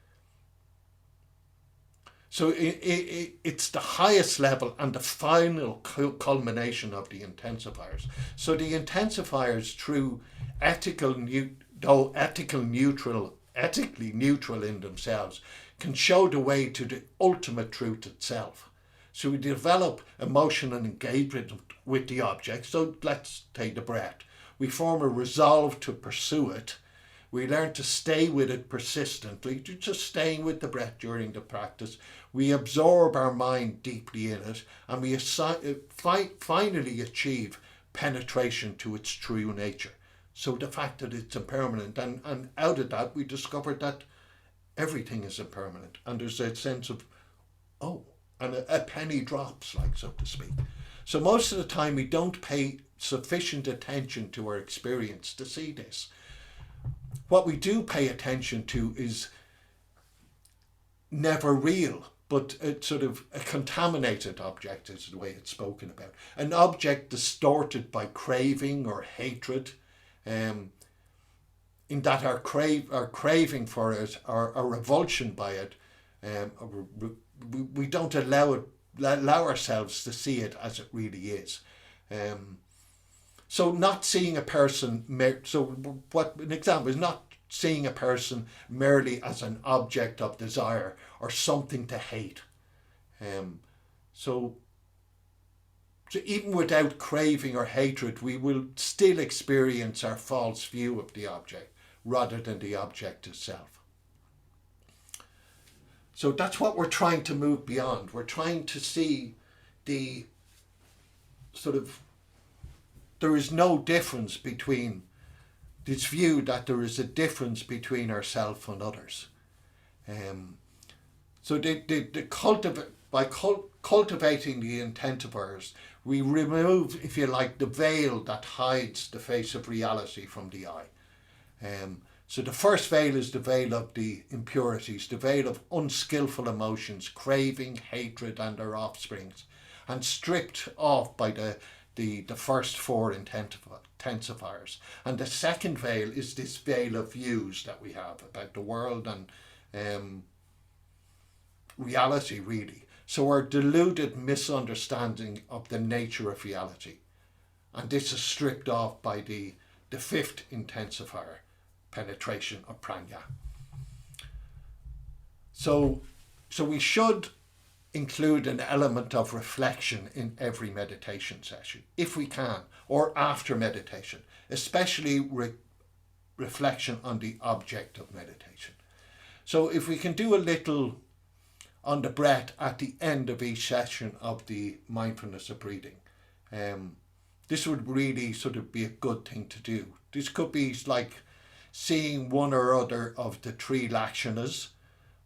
So it's the highest level and the final culmination of the intensifiers. So the intensifiers, through ethically neutral in themselves, can show the way to the ultimate truth itself. So we develop emotional engagement with the object. So let's take the breath. We form a resolve to pursue it. We learn to stay with it persistently, just staying with the breath during the practice. We absorb our mind deeply in it, and we finally achieve penetration to its true nature. So the fact that it's impermanent, and out of that we discovered that everything is impermanent, and there's a sense of, oh, and a penny drops, like, so to speak. So most of the time we don't pay sufficient attention to our experience to see this. What we do pay attention to is never real, but it's sort of a contaminated object is the way it's spoken about. An object distorted by craving or hatred, in that our craving for it, our revulsion by it, we don't allow ourselves to see it as it really is. So not seeing a person, so what an example is, not seeing a person merely as an object of desire or something to hate. So even without craving or hatred, we will still experience our false view of the object rather than the object itself. So that's what we're trying to move beyond. We're trying to see the sort of, there is no difference between this view that there is a difference between ourselves and others. So by cultivating the intensifiers, we remove, if you like, the veil that hides the face of reality from the eye. So the first veil is the veil of the impurities, the veil of unskillful emotions, craving, hatred, and their offsprings, and stripped off by the first four intensifiers. And the second veil is this veil of views that we have about the world and reality, really. So our deluded misunderstanding of the nature of reality. And this is stripped off by the fifth intensifier, penetration of prajna. So we should include an element of reflection in every meditation session, if we can, or after meditation, especially reflection on the object of meditation. So if we can do a little on the breath at the end of each session of the mindfulness of breathing, this would really sort of be a good thing to do. This could be like seeing one or other of the three lakshanas,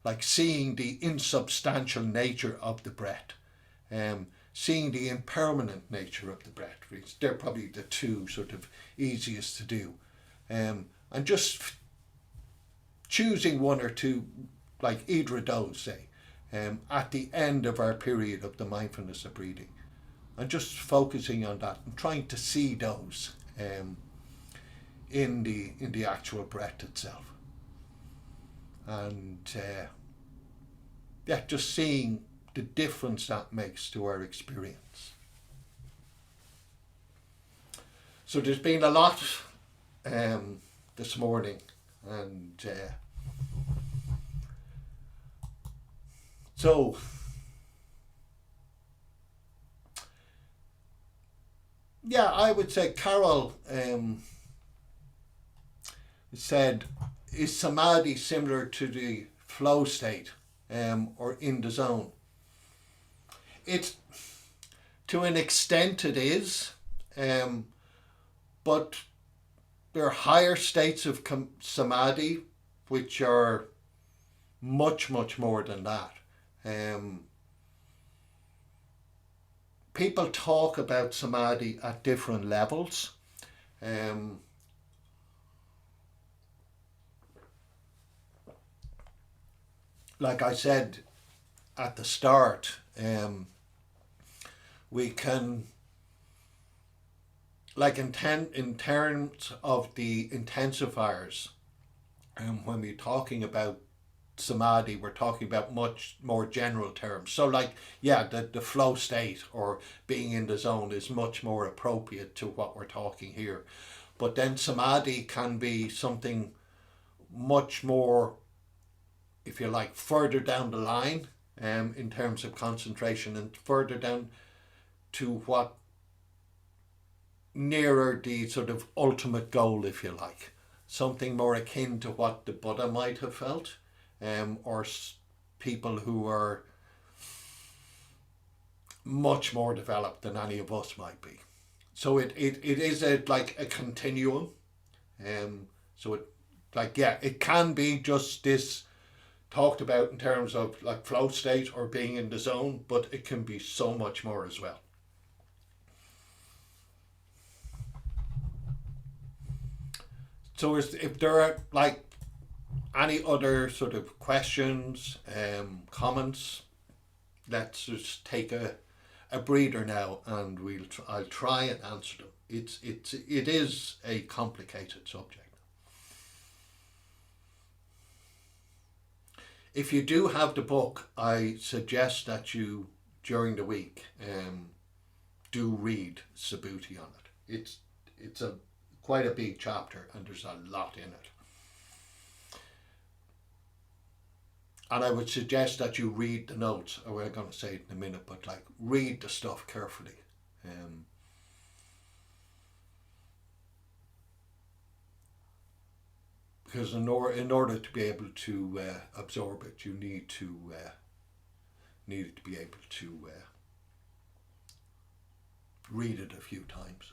like seeing the insubstantial nature of the breath, seeing the impermanent nature of the breath. They're probably the two sort of easiest to do. And just choosing one or two, like either of those, say, at the end of our period of the mindfulness of breathing. And just focusing on that and trying to see those in the actual breath itself. And just seeing the difference that makes to our experience. So there's been a lot this morning, and so I would say Carol said, is Samadhi similar to the flow state or in the zone? It, to an extent it is, but there are higher states of Samadhi which are much, much more than that. People talk about Samadhi at different levels. Like I said at the start, we can, like in terms of the intensifiers, when we're talking about Samadhi, we're talking about much more general terms. So like, the flow state or being in the zone is much more appropriate to what we're talking here. But then Samadhi can be something much more, if you like, further down the line in terms of concentration, and further down to what nearer the sort of ultimate goal, if you like. something more akin to what the Buddha might have felt, or people who are much more developed than any of us might be. So it is like a continuum. So it can be just this talked about in terms of like flow state or being in the zone, but it can be so much more as well. So if there are like any other sort of questions, comments, let's just take a breather now, and I'll try and answer them. It is a complicated subject. If you do have the book, I suggest that you, during the week, do read Subhuti on it. It's quite a big chapter, and there's a lot in it. And I would suggest that you read the notes. We're going to say it in a minute, but like read the stuff carefully. Because in order to be able to absorb it, you need to be able to read it a few times.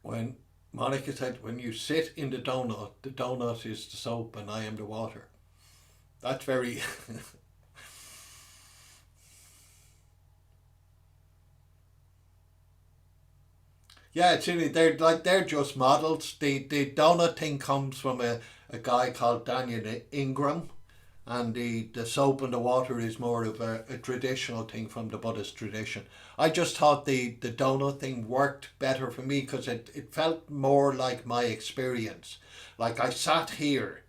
When Monica said, when you sit in the donut is the soap and I am the water. That's very... Yeah, it's really, they're just models. The donut thing comes from a guy called Daniel Ingram, and the soap and the water is more of a traditional thing from the Buddhist tradition. I just thought the donut thing worked better for me because it felt more like my experience. Like I sat here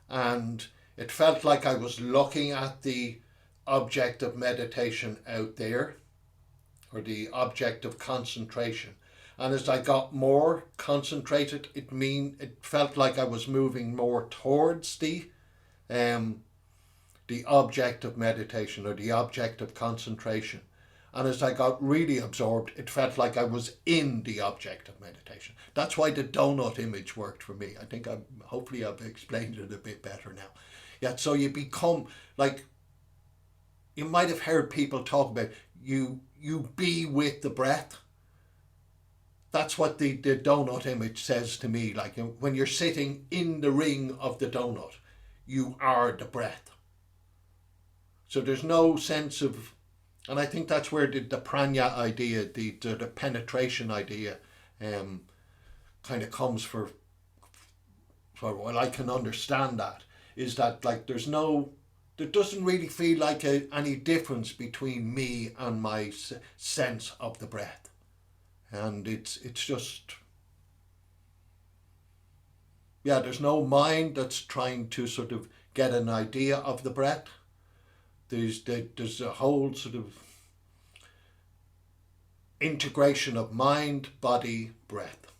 and it felt like I was looking at the object of meditation out there, or the object of concentration. And as I got more concentrated, it felt like I was moving more towards the object of meditation or the object of concentration. And as I got really absorbed, it felt like I was in the object of meditation. That's why the donut image worked for me. I think hopefully I've explained it a bit better now. Yeah, so you become like, you might have heard people talk about you be with the breath. That's what the donut image says to me. Like when you're sitting in the ring of the donut, you are the breath. So there's no sense of, and I think that's where the pranya idea, the penetration idea, kind of comes for what I can understand that, is that like there doesn't really feel like any difference between me and my sense of the breath. And it's just, yeah, there's no mind that's trying to sort of get an idea of the breath. There's a whole sort of integration of mind, body, breath,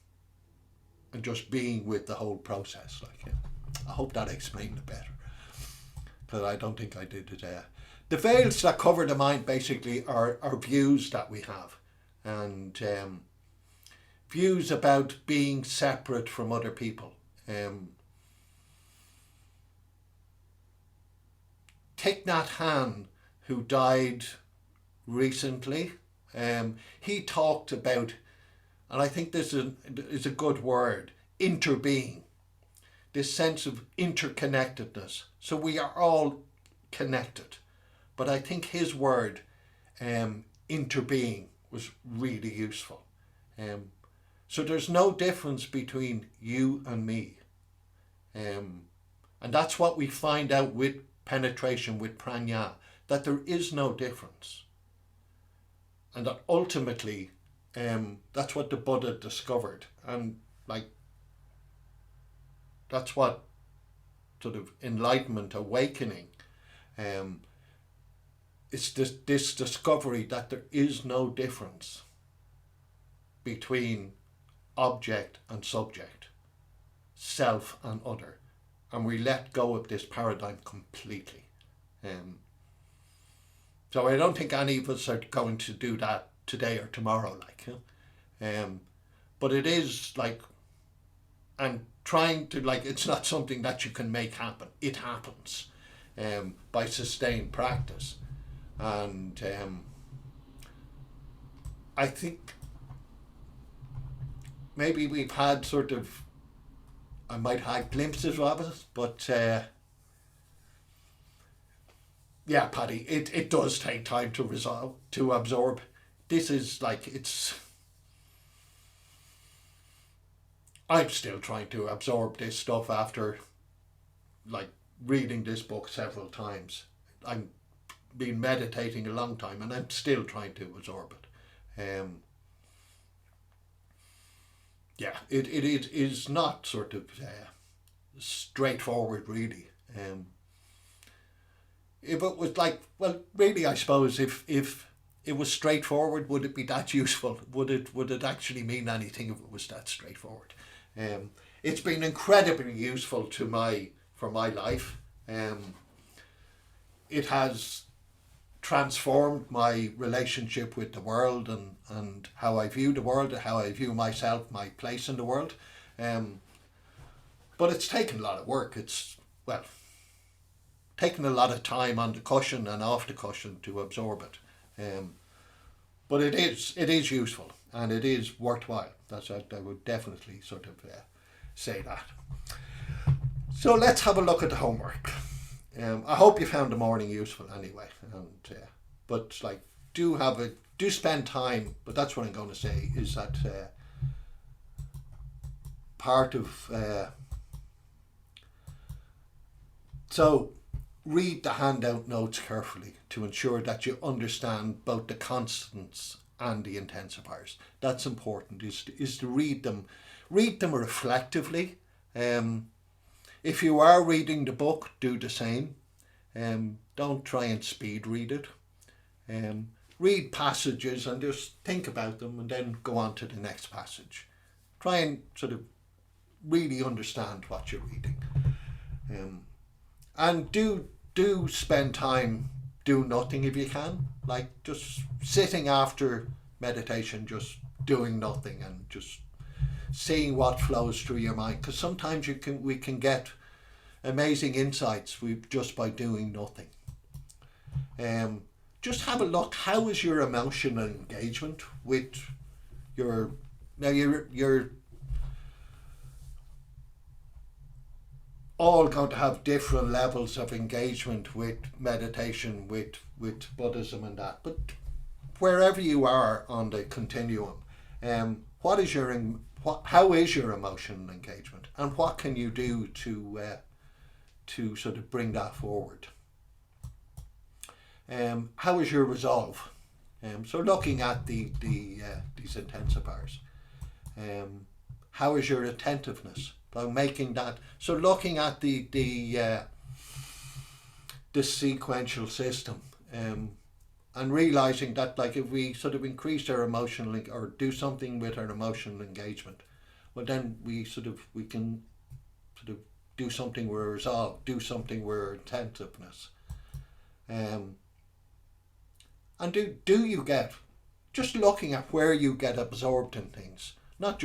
and just being with the whole process. Like, yeah. I hope that explained it better, but I don't think I did it. The veils that cover the mind basically are views that we have, and views about being separate from other people. Thich Nhat Hanh, who died recently, he talked about, and I think this is a good word, interbeing, this sense of interconnectedness. So we are all connected, but I think his word, interbeing, was really useful. So there's no difference between you and me. And that's what we find out with penetration, with pranya, that there is no difference. And that ultimately, that's what the Buddha discovered. And like, that's what sort of enlightenment, awakening, it's this discovery that there is no difference between object and subject, self and other, and we let go of this paradigm completely. So I don't think any of us are going to do that today or tomorrow, but it is like, and trying to, like, it's not something that you can make happen. It happens by sustained practice. And I think maybe we've had sort of, I might have had glimpses of it, but yeah, Paddy, it does take time to resolve, to absorb. This is like, I'm still trying to absorb this stuff after like reading this book several times. I'm been meditating a long time and I'm still trying to absorb it. Yeah, it is not sort of straightforward, really. If it was like, well, really, I suppose if it was straightforward, would it be that useful? Would it actually mean anything if it was that straightforward? It's been incredibly useful for my life. It has transformed my relationship with the world and how I view the world, how I view myself, my place in the world. But it's taken a lot of work. It's, well, taken a lot of time on the cushion and off the cushion to absorb it. But it is useful and it is worthwhile. I would definitely sort of say that. So let's have a look at the homework. I hope you found the morning useful anyway. And but like, do spend time. But that's what I'm going to say is that part of so read the handout notes carefully to ensure that you understand both the constants and the intensifiers. That's important. Is to read them reflectively. If you are reading the book, do the same. Don't try and speed read it. Read passages and just think about them and then go on to the next passage. Try and sort of really understand what you're reading. And do spend time, do nothing if you can. Like just sitting after meditation, just doing nothing and just seeing what flows through your mind. Because sometimes we can get amazing insights just by doing nothing. Just have a look. How is your emotional engagement with you're all going to have different levels of engagement with meditation, with Buddhism and that. But wherever you are on the continuum, how is your emotional engagement, and what can you do to sort of bring that forward? How is your resolve? So looking at these intensifiers. How is your attentiveness? By making that, so looking at the sequential system, and realizing that, like, if we sort of increase our emotional or do something with our emotional engagement, well, then we can sort of do something with resolve, do something with attentiveness, and do you get just looking at where you get absorbed in things. Not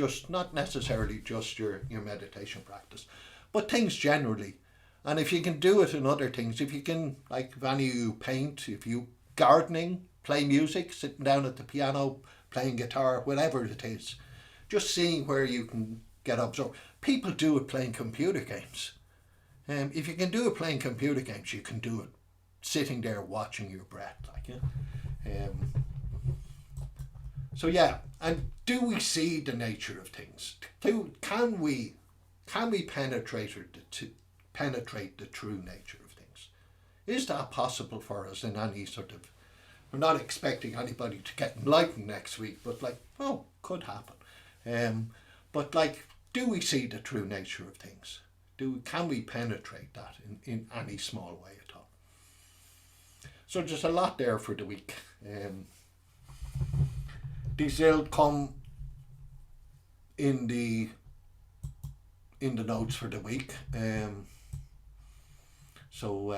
necessarily just your meditation practice, but things generally. And if you can do it in other things, if you can, like, if any of you paint, if you gardening, play music, sitting down at the piano, playing guitar, whatever it is, just seeing where you can get absorbed. People do it playing computer games. If you can do it playing computer games, you can do it sitting there watching your breath, like, yeah. So yeah, and do we see the nature of things? Can we penetrate the true nature of things? Is that possible for us in any sort of? We're not expecting anybody to get enlightened next week, but like, oh, could happen. But like, do we see the true nature of things? Can we penetrate that in any small way at all? So there's a lot there for the week. These will come in the notes for the week. So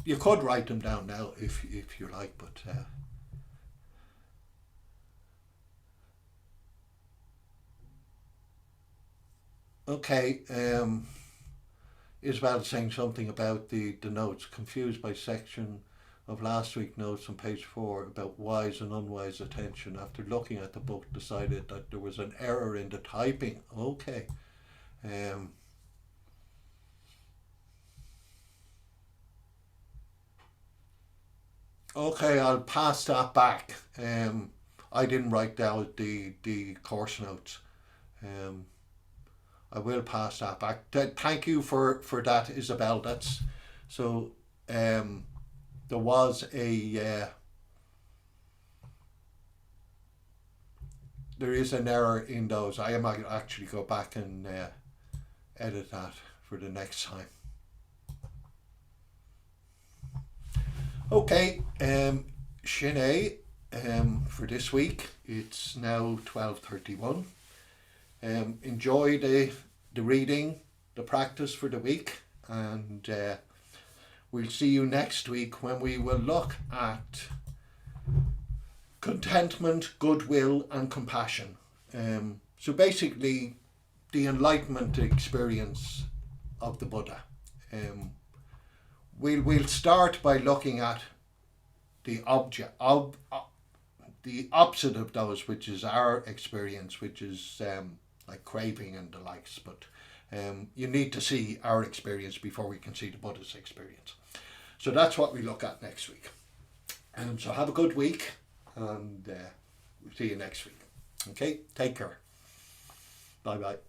you could write them down now if you like, but okay. Isabel saying something about the notes, confused by section of last week's notes on page 4 about wise and unwise attention. After looking at the book, decided that there was an error in the typing. Okay. Okay, I'll pass that back. I didn't write down the course notes. I will pass that back. Thank you for that, Isabel. That's so. There was a there is an error in those. I might actually go back and edit that for the next time. Okay, Shine, for this week. It's now 12:31. Enjoy the reading, the practice for the week, and we'll see you next week when we will look at contentment, goodwill, and compassion. So basically, the Enlightenment experience of the Buddha. We'll start by looking at the the opposite of those, which is our experience, which is like craving and the likes. But you need to see our experience before we can see the Buddha's experience. So that's what we look at next week. So have a good week, and we'll see you next week. Okay, take care. Bye bye.